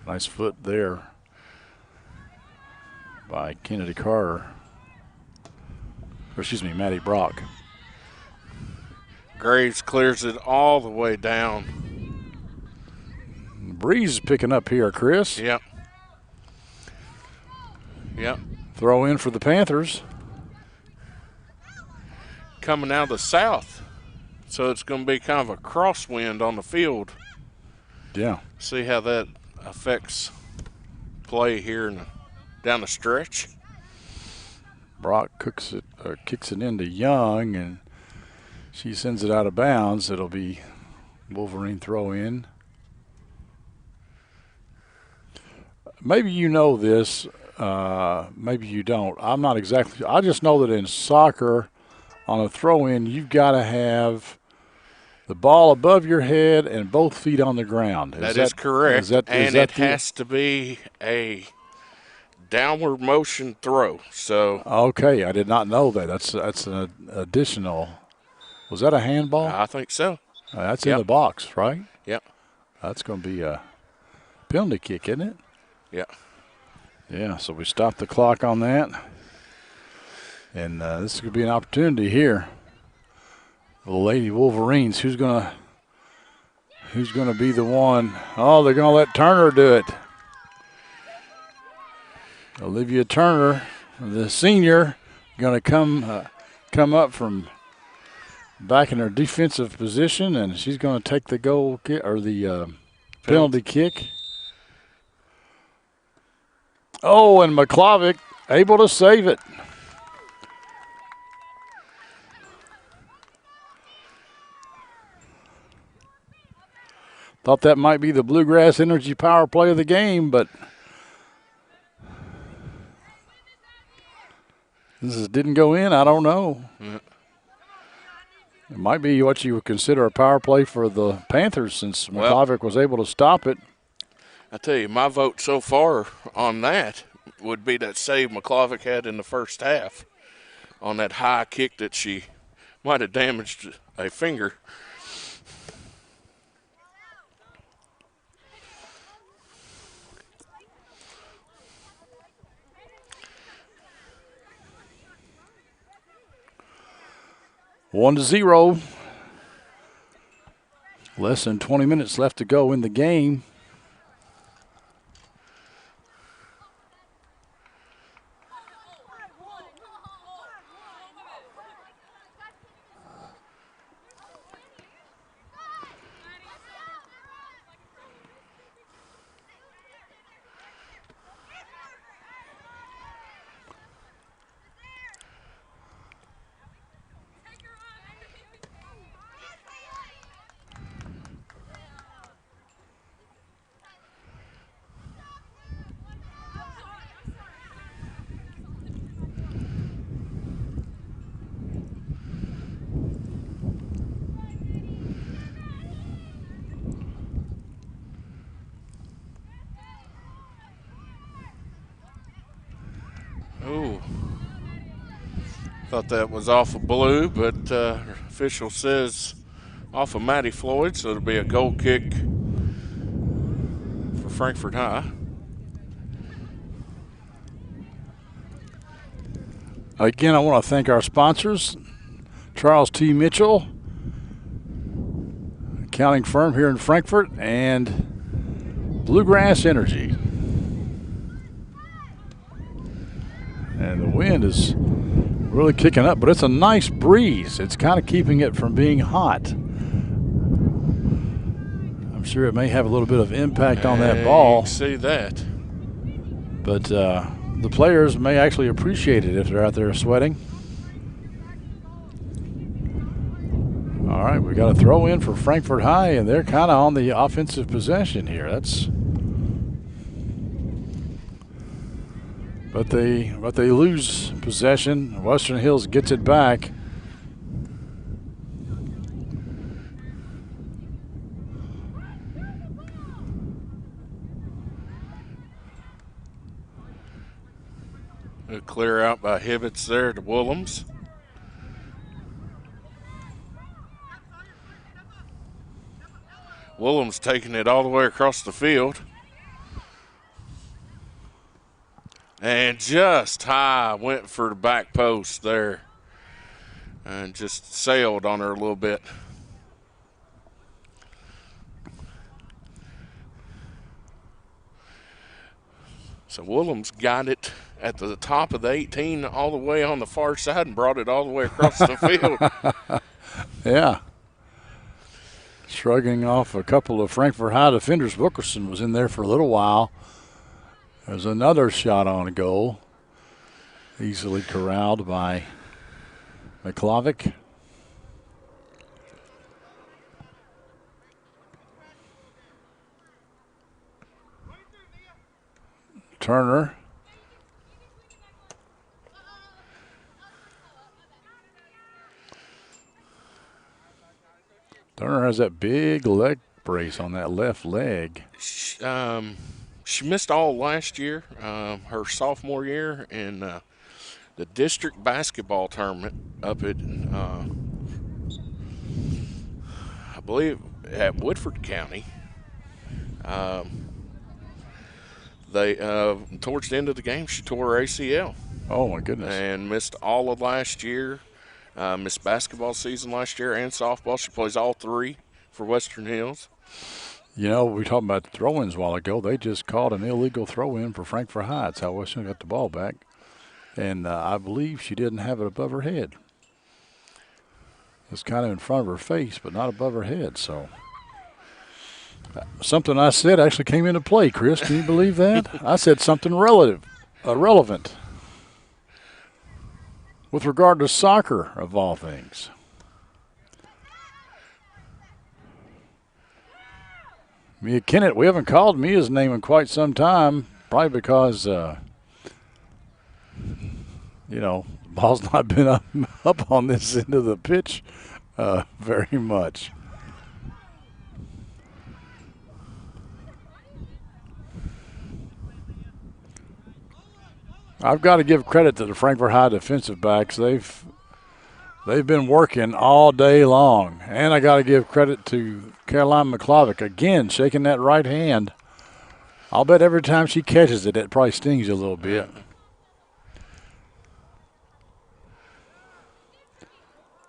Nice foot there by Kennedy Carter. Or excuse me, Matty Brock. Graves clears it all the way down. The breeze is picking up here, Chris. Yep. Yep. Throw in for the Panthers. Coming out of the south. So it's going to be kind of a crosswind on the field. Yeah. See how that affects play here down the stretch. Brock kicks it into Young, and she sends it out of bounds. It'll be Wolverine throw in. Maybe you know this, maybe you don't. I'm not exactly. I just know that in soccer, on a throw in, you've got to have the ball above your head and both feet on the ground. That is correct. And it has to be a downward motion throw. So okay, I did not know that. That's an additional. Was that a handball? I think so. That's in the box, right? Yep. That's going to be a penalty kick, isn't it? Yeah. Yeah, so we stopped the clock on that. And this could be an opportunity here for the Lady Wolverines. Who's gonna be the one? Oh, they're gonna let Turner do it. Olivia Turner, the senior, gonna come up from back in her defensive position, and she's gonna take the goal kick or the penalty kick. Oh, and McClavic able to save it. Thought that might be the Bluegrass Energy power play of the game, but didn't go in. I don't know. Yeah. It might be what you would consider a power play for the Panthers since McClavic was able to stop it. I tell you, my vote so far on that would be that save McClavic had in the first half on that high kick that she might have damaged a finger. One to 0. Less than 20 minutes left to go in the game. Ooh. Thought that was off of Blue, but official says off of Maddie Floyd, so it'll be a goal kick for Frankfort High. Again, I want to thank our sponsors, Charles T. Mitchell, accounting firm here in Frankfort, and Bluegrass Energy. And the wind is really kicking up, but it's a nice breeze. It's kind of keeping it from being hot. I'm sure it may have a little bit of impact on that ball. You can see that. But the players may actually appreciate it if they're out there sweating. All All right, we got a throw in for Frankfort High, and they're kind of on the offensive possession here. But they lose possession. Western Hills gets it back. A clear out by Hibbets there to Willems. Willems taking it all the way across the field. And just high, went for the back post there. And just sailed on her a little bit. So Willems got it at the top of the 18 all the way on the far side and brought it all the way across the field. Yeah. Shrugging off a couple of Frankfort High defenders. Wilkerson was in there for a little while. There's another shot on goal. Easily corralled by McClovic. Turner. Turner has that big leg brace on that left leg. She missed all last year, her sophomore year, in the district basketball tournament up at, I believe, at Woodford County. They towards the end of the game, she tore her ACL. Oh, my goodness. And missed all of last year. Missed basketball season last year and softball. She plays all three for Western Hills. You know, we were talking about throw-ins a while ago. They just called an illegal throw-in for Frankfort High. That's how Western got the ball back. And I believe she didn't have it above her head. It's kind of in front of her face, but not above her head. So something I said actually came into play, Chris. Can you believe that? I said something relevant with regard to soccer, of all things. Mia Kennett, we haven't called Mia's name in quite some time, probably because, the ball's not been up on this end of the pitch very much. I've got to give credit to the Frankfort High defensive backs. They've been working all day long. And I got to give credit to Caroline McClovic, again, shaking that right hand. I'll bet every time she catches it, it probably stings you a little bit.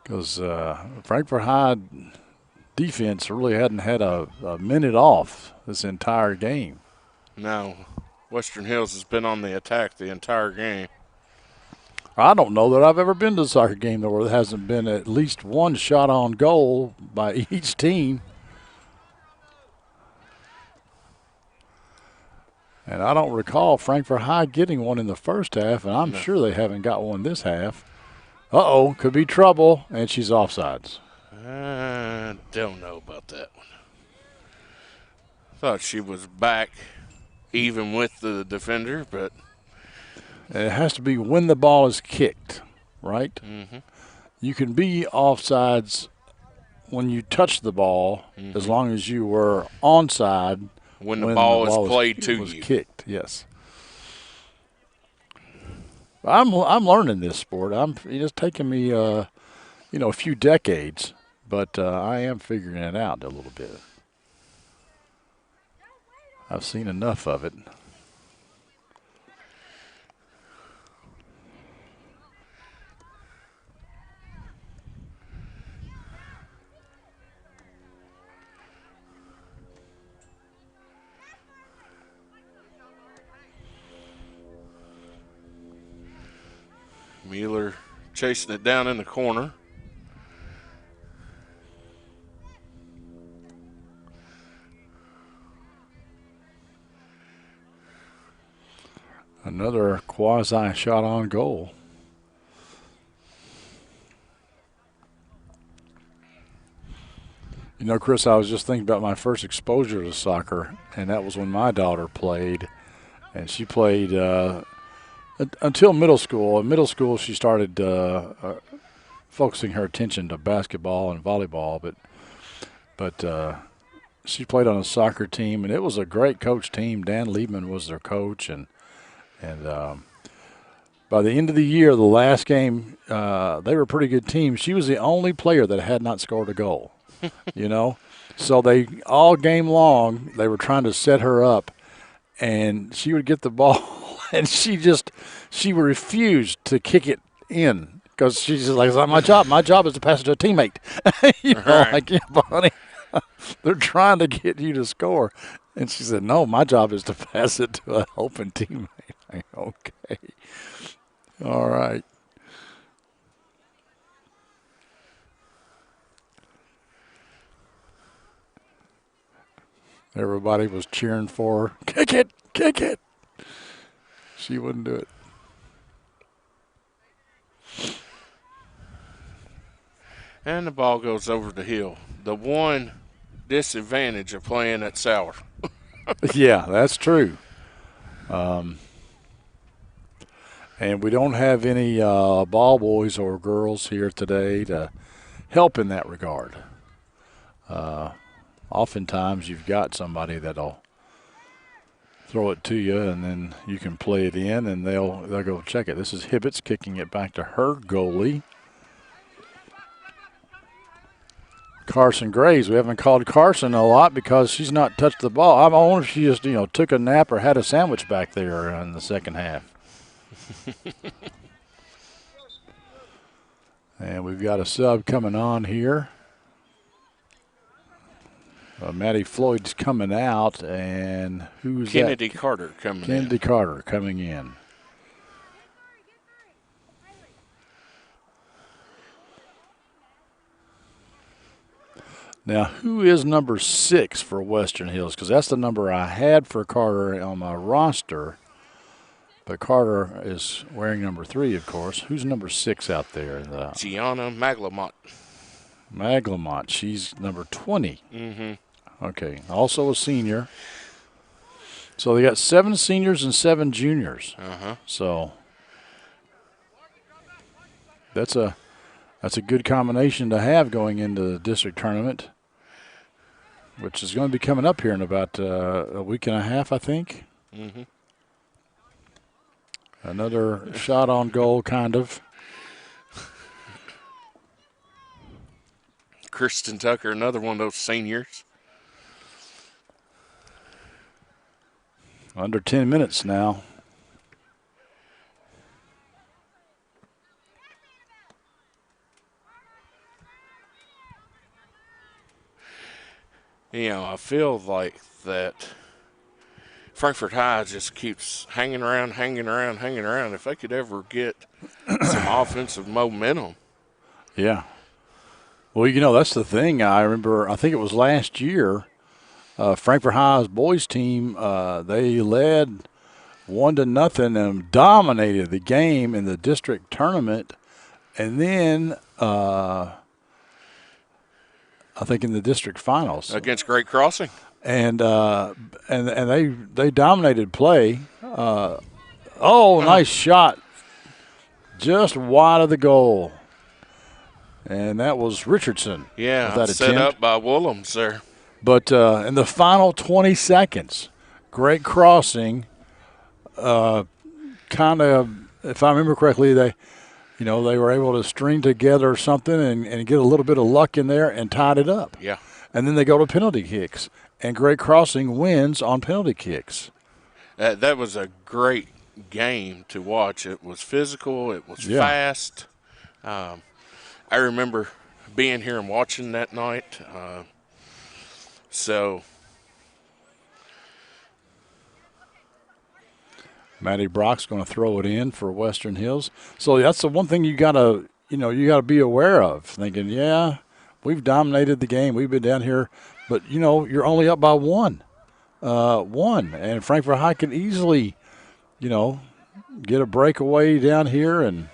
Because Frankfort High defense really hadn't had a minute off this entire game. No, Western Hills has been on the attack the entire game. I don't know that I've ever been to a soccer game where there hasn't been at least one shot on goal by each team. And I don't recall Frankfort High getting one in the first half, and I'm sure they haven't got one this half. Uh-oh, could be trouble, and she's offsides. I don't know about that one. Thought she was back even with the defender, but it has to be when the ball is kicked, right? Mm-hmm. You can be offsides when you touch the ball, as long as you were onside when the ball is played to was you. Kicked, yes. I'm learning this sport. It's taking me a few decades, but I am figuring it out a little bit. I've seen enough of it. Mueller chasing it down in the corner. Another quasi shot on goal. Chris, I was just thinking about my first exposure to soccer, and that was when my daughter played. And she played until middle school. In middle school, she started focusing her attention to basketball and volleyball, but she played on a soccer team, and it was a great coach team. Dan Liebman was their coach, and by the end of the year, the last game, they were a pretty good team. She was the only player that had not scored a goal, So they all game long, they were trying to set her up, and she would get the ball, and she refused to kick it in because she's just like, it's not my job. My job is to pass it to a teammate. Right. Like, yeah, but honey, they're trying to get you to score. And she said, no, my job is to pass it to an open teammate. Like, okay. All right. Everybody was cheering for her. Kick it, kick it. She wouldn't do it. And the ball goes over the hill. The one disadvantage of playing at Sauer. Yeah, that's true. And we don't have any ball boys or girls here today to help in that regard. Oftentimes you've got somebody that'll throw it to you, and then you can play it in, and they'll go check it. This is Hibbets kicking it back to her goalie. Carson Graves. We haven't called Carson a lot because she's not touched the ball. I wonder if she just, took a nap or had a sandwich back there in the second half. And we've got a sub coming on here. Maddie Floyd's coming out, and who's Kennedy that? Carter coming in. Kennedy Carter coming in. Now, who is number 6 for Western Hills? Because that's the number I had for Carter on my roster. But Carter is wearing number 3, of course. Who's number 6 out there? Gianna Maglamont. Maglamont. She's number 20. Mm-hmm. Okay. Also a senior. So they got 7 seniors and 7 juniors. Uh-huh. So that's a good combination to have going into the district tournament, which is going to be coming up here in about a week and a half, I think. Mm-hmm. Another shot on goal, kind of. Kristen Tucker, another one of those seniors. Under 10 minutes now. I feel like that Frankfort High just keeps hanging around. If they could ever get some offensive momentum. Yeah. Well, that's the thing. I remember, I think it was last year, Frankfort High's boys team, they led 1-0 and dominated the game in the district tournament. And then I think in the district finals Against Great Crossing. and they dominated play. Nice shot, just wide of the goal, and that was Richardson. Yeah, that set attempt. up by Willems there. But in the final 20 seconds, Great Crossing, kind of, if I remember correctly, they were able to string together something and get a little bit of luck in there and tied it up. Yeah. And then they go to penalty kicks, and Great Crossing wins on penalty kicks. That was a great game to watch. It was physical. It was fast. I remember being here and watching that night. Matty Brock's going to throw it in for Western Hills. So that's the one thing you got to be aware of. Thinking, yeah, we've dominated the game. We've been down here, but you're only up by one, and Frankfort High can easily, get a breakaway down here and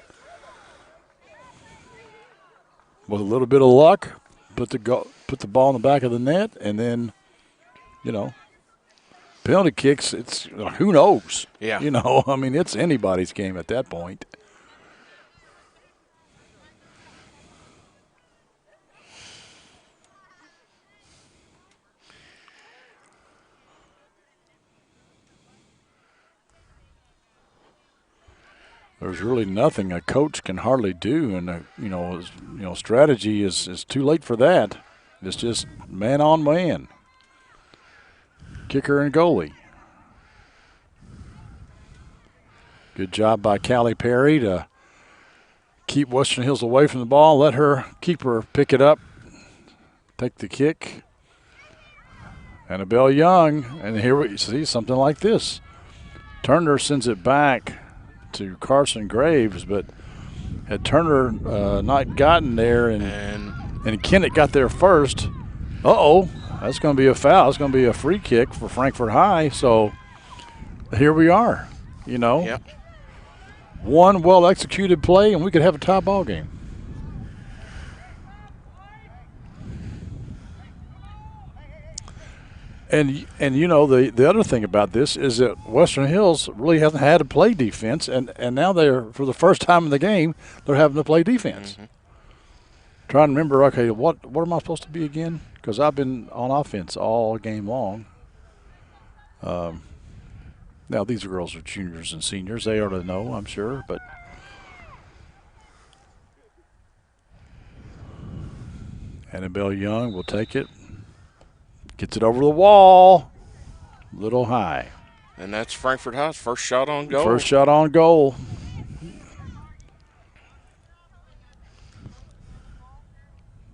with a little bit of luck, put the put the ball in the back of the net, and then, penalty kicks, it's who knows? Yeah. I mean, it's anybody's game at that point. There's really nothing a coach can hardly do, and strategy is too late for that. It's just man on man, kicker and goalie. Good job by Callie Perry to keep Western Hills away from the ball. Let her keeper pick it up, take the kick. Annabelle Young, and here we see something like this. Turner sends it back to Carson Graves, but had Turner not gotten there, and Kennett got there first. That's going to be a foul. It's going to be a free kick for Frankfort High. So here we are. Yep. One well-executed play, and we could have a tie ball game. And the other thing about this is that Western Hills really hasn't had to play defense, and now they're, for the first time in the game, they're having to play defense. Mm-hmm. Trying to remember, okay, what am I supposed to be again? Because I've been on offense all game long. Now these girls are juniors and seniors; they ought to know, I'm sure, but. Annabelle Young will take it. Gets it over the wall. Little high. And that's Frankfort High's first shot on goal. First shot on goal.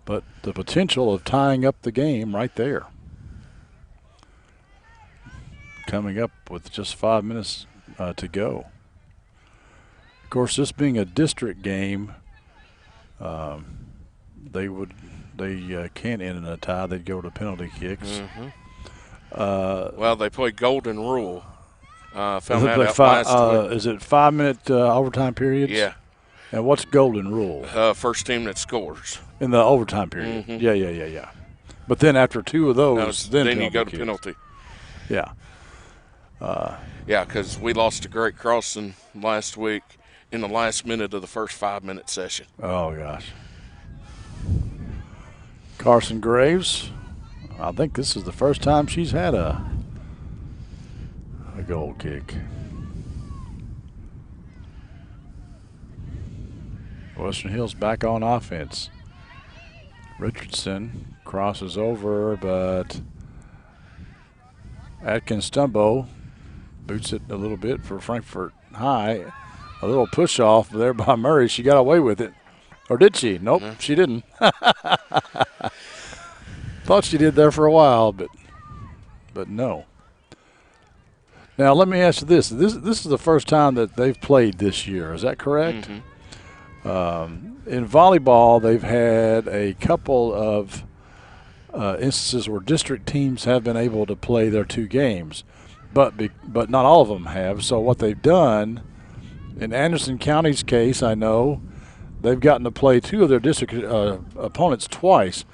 But the potential of tying up the game right there. Coming up with just 5 minutes to go. Of course, this being a district game, they can't end in a tie. They'd go to penalty kicks. Mm-hmm. Well, they play Golden Rule. Found that out last week. Is it 5 minute overtime periods? Yeah. And what's Golden Rule? First team that scores. In the overtime period. Mm-hmm. Yeah. But then after two of those, then you go to penalty. Yeah. Yeah, because we lost to Great Crossing last week in the last minute of the first 5 minute session. Oh, gosh. Carson Graves, I think this is the first time she's had a goal kick. Western Hills back on offense. Richardson crosses over, but Atkins Stumbo boots it a little bit for Frankfort High. A little push off there by Murray. She got away with it. Or did she? Nope, she didn't. Thought she did there for a while, but no. Now let me ask you this. This is the first time that they've played this year. Is that correct? Mm-hmm. In volleyball, they've had a couple of instances where district teams have been able to play their two games, but not all of them have. So what they've done, in Anderson County's case, I know, they've gotten to play two of their district opponents twice,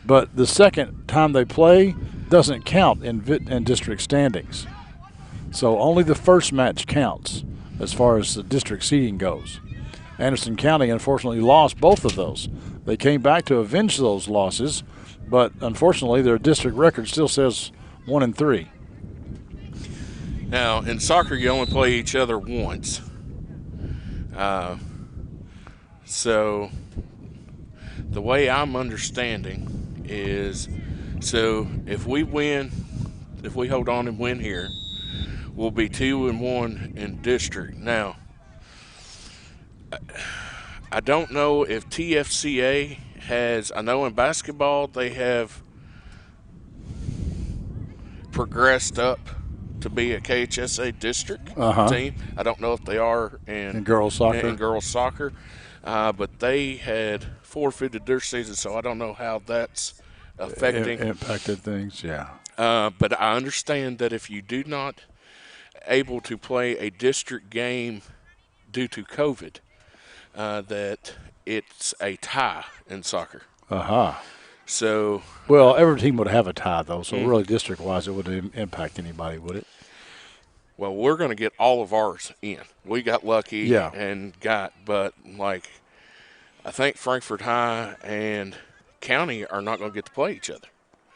but the second time they play doesn't count in district standings. So only the first match counts as far as the district seeding goes. Anderson County, unfortunately, lost both of those. They came back to avenge those losses, but unfortunately, their district record still says 1-3. Now, in soccer, you only play each other once. So the way I'm understanding is, so if we hold on and win here, we'll be 2-1 in district. Now, I don't know if TFCA has, I know in basketball they have progressed up to be a KHSA district team. I don't know if they are in girls soccer. But they had forfeited their season, so I don't know how that's affecting. Impacted things, yeah. But I understand that if you do not able to play a district game due to COVID, that it's a tie in soccer. So, Well, every team would have a tie, though, so really district-wise it wouldn't impact anybody, would it? well, we're going to get all of ours in. We got lucky Yeah. but like, I think Frankfort High and County are not going to get to play each other.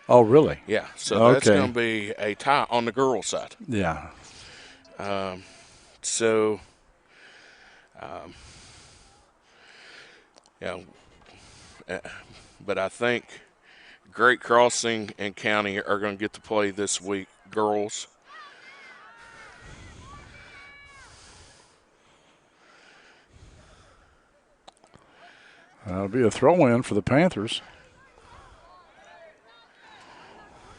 Oh, really? Yeah, so that's Okay. going to be a tie on the girls' side. Yeah. So, yeah, but I think Great Crossing and County are going to get to play this week, girls. That'll be a throw-in for the Panthers.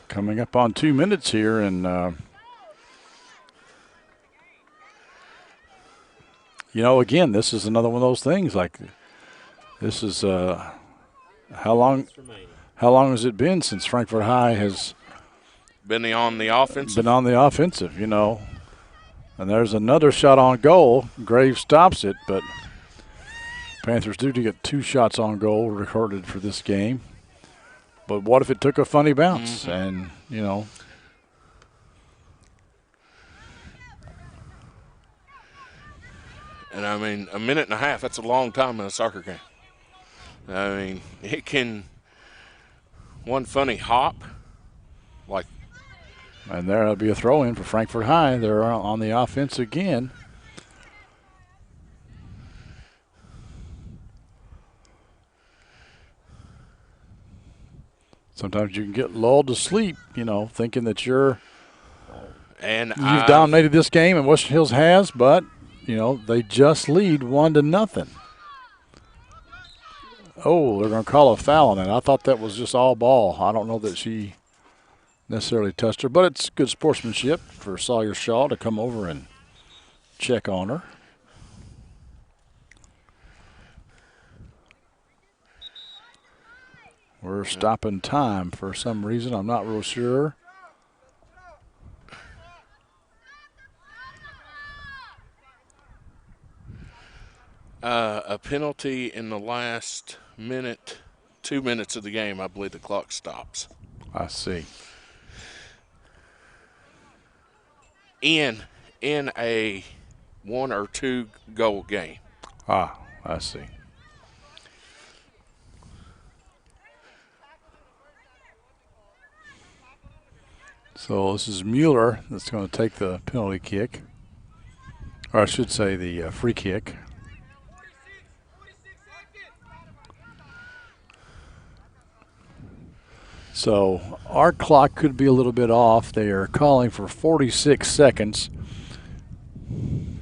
Coming up on 2 minutes here, and again, this is another one of those things. Like, this is how long has it been since Frankfort High has Been on the offensive. been on the offensive? And there's another shot on goal. Graves stops it, but Panthers do get 2 shots on goal recorded for this game. But what if it took a funny bounce? And, And I mean, a minute and a half, that's a long time in a soccer game. I mean, it can, one funny hop, like, and there'll be a throw-in for Frankfort High. They're on the offense again. Sometimes you can get lulled to sleep, thinking that you've dominated this game, and Western Hills has, but they just lead 1-0. Oh, they're going to call a foul on that. I thought that was just all ball. I don't know that she necessarily touched her, but it's good sportsmanship for Sawyer Shaw to come over and check on her. We're stopping time for some reason. I'm not real sure. A penalty in the last 2 minutes of the game, I believe the clock stops. I see. In a 1 or 2 goal game. I see. So this is Mueller that's going to take the penalty kick. Or I should say the free kick. So our clock could be a little bit off. They are calling for 46 seconds. And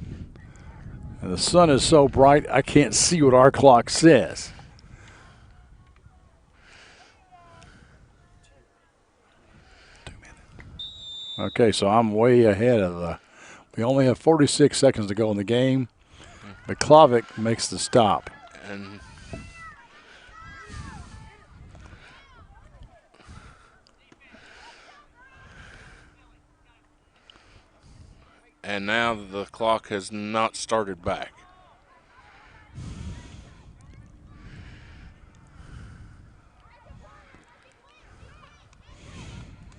the sun is so bright, I can't see what our clock says. Okay, so I'm way ahead of we only have 46 seconds to go in the game. McClavick makes the stop. And now the clock has not started back.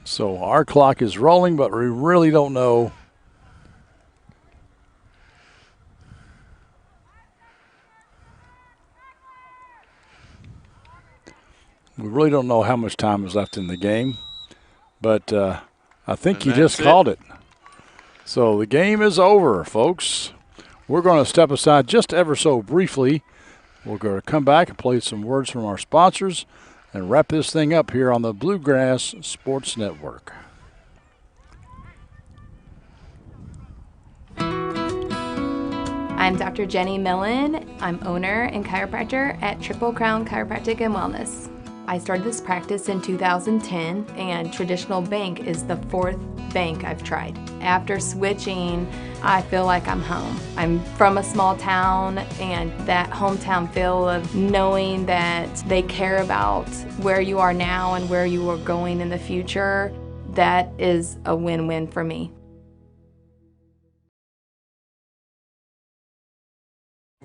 So our clock is rolling, but we really don't know. We really don't know how much time is left in the game. But I think you just called it. So the game is over, folks. We're going to step aside just ever so briefly. We're going to come back and play some words from our sponsors and wrap this thing up here on the Bluegrass Sports Network. I'm Dr. Jenny Millen. I'm owner and chiropractor at Triple Crown Chiropractic and Wellness. I started this practice in 2010, and traditional bank is the 4th bank I've tried. After switching, I feel like I'm home. I'm from a small town, and that hometown feel of knowing that they care about where you are now and where you are going in the future, that is a win-win for me.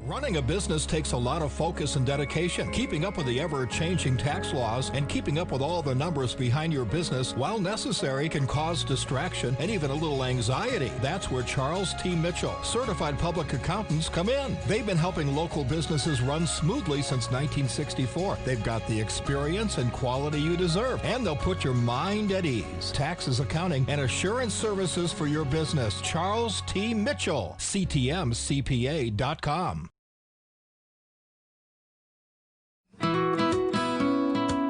Running a business takes a lot of focus and dedication. Keeping up with the ever-changing tax laws and keeping up with all the numbers behind your business, while necessary, can cause distraction and even a little anxiety. That's where Charles T. Mitchell, certified public accountants, come in. They've been helping local businesses run smoothly since 1964. They've got the experience and quality you deserve, and they'll put your mind at ease. Taxes, accounting, and assurance services for your business. Charles T. Mitchell, CTMCPA.com.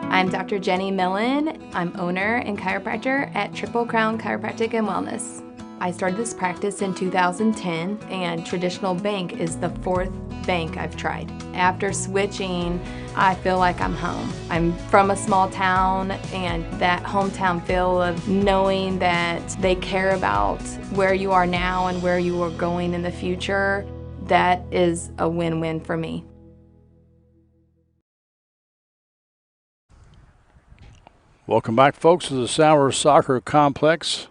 I'm Dr. Jenny Millen. I'm owner and chiropractor at Triple Crown Chiropractic and Wellness. I started this practice in 2010, and traditional bank is the fourth bank I've tried. After switching, I feel like I'm home. I'm from a small town, and that hometown feel of knowing that they care about where you are now and where you are going in the future, that is a win-win for me. Welcome back, folks, to the Sauer Soccer Complex.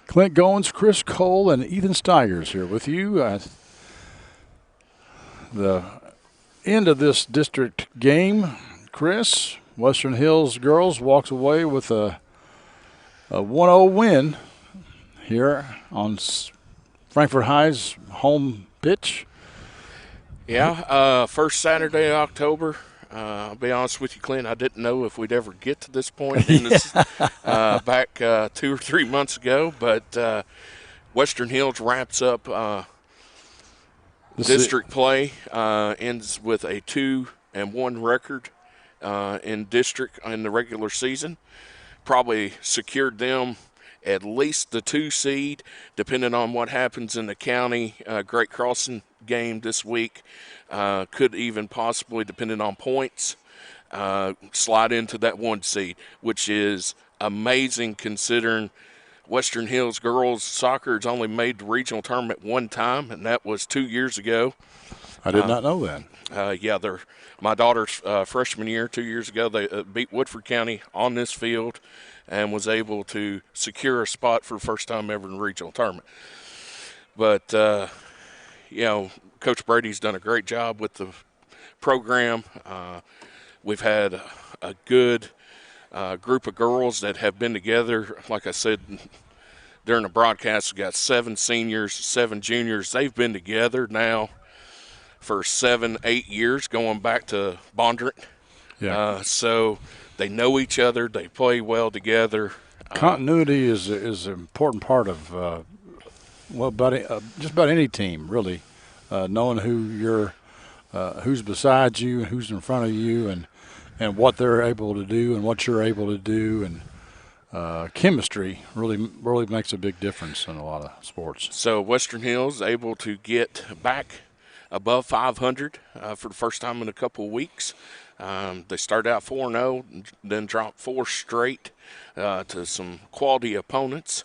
Clint Goins, Chris Cole, and Ethan Steigers here with you. The end of this district game, Chris, Western Hills girls walks away with a 1-0 win here on Frankfort High's home pitch. Yeah, first Saturday of October. I'll be honest with you, Clint, I didn't know if we'd ever get to this point in this, back 2 or 3 months ago, but Western Hills wraps up district play, ends with a 2-1 record in district in the regular season. Probably secured them at least the 2 seed, depending on what happens in the county Great Crossing game this week. Could even possibly, depending on points, slide into that 1 seed, which is amazing considering Western Hills girls soccer has only made the regional tournament 1 time, and that was 2 years ago. I did not know that. Yeah, my daughter's freshman year 2 years ago, they beat Woodford County on this field and was able to secure a spot for the first time ever in the regional tournament. But, Coach Brady's done a great job with the program. We've had a good group of girls that have been together. Like I said during the broadcast, we've got 7 seniors, 7 juniors. They've been together now for 7-8 years, going back to Bondurant. Yeah. So they know each other. They play well together. Continuity is an important part of just about any team, really. Knowing who's beside you and who's in front of you, and what they're able to do and what you're able to do, and chemistry really makes a big difference in a lot of sports. So Western Hills able to get back above 500 for the first time in a couple of weeks. They started out 4-0, then dropped 4 straight to some quality opponents,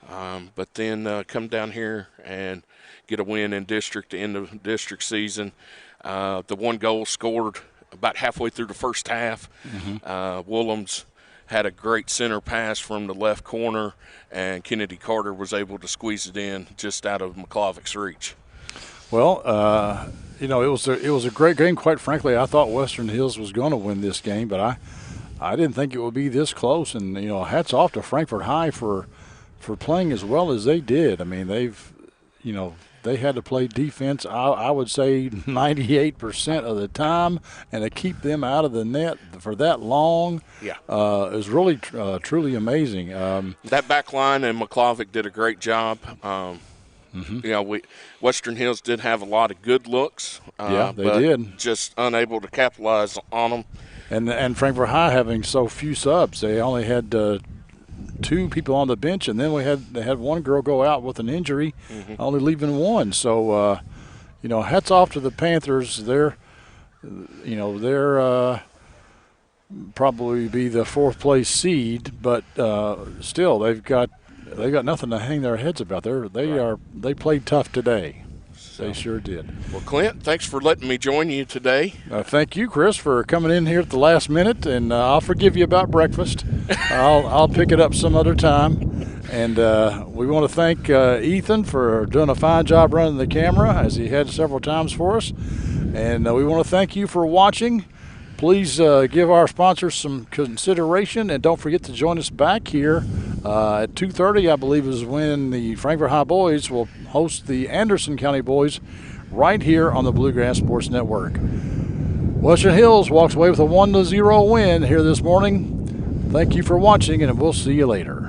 but then come down here and get a win in district to end the district season. The 1 goal scored about halfway through the first half. Woolham's had a great center pass from the left corner, and Kennedy Carter was able to squeeze it in just out of McClovick's reach. Well, it was a great game. Quite frankly, I thought Western Hills was going to win this game, but I didn't think it would be this close. And hats off to Frankfort High for playing as well as they did. I mean, they had to play defense, I would say 98% of the time, and to keep them out of the net for that long is really truly amazing. That back line and McClovick did a great job. Western Hills did have a lot of good looks. They but did. Just unable to capitalize on them. And Frankfort High having so few subs, they only had 2 people on the bench, and then they had 1 girl go out with an injury, only leaving 1. So, hats off to the Panthers. They're probably be the 4th place seed, but still they've got nothing to hang their heads about. They played tough today. They sure did. Well, Clint, thanks for letting me join you today. Thank you, Chris, for coming in here at the last minute, and I'll forgive you about breakfast. I'll pick it up some other time. And we want to thank Ethan for doing a fine job running the camera, as he had several times for us. And we want to thank you for watching. Please give our sponsors some consideration, and don't forget to join us back here at 2:30, I believe, is when the Frankfort High boys will host the Anderson County boys right here on the Bluegrass Sports Network. Western Hills walks away with a 1-0 win here this morning. Thank you for watching, and we'll see you later.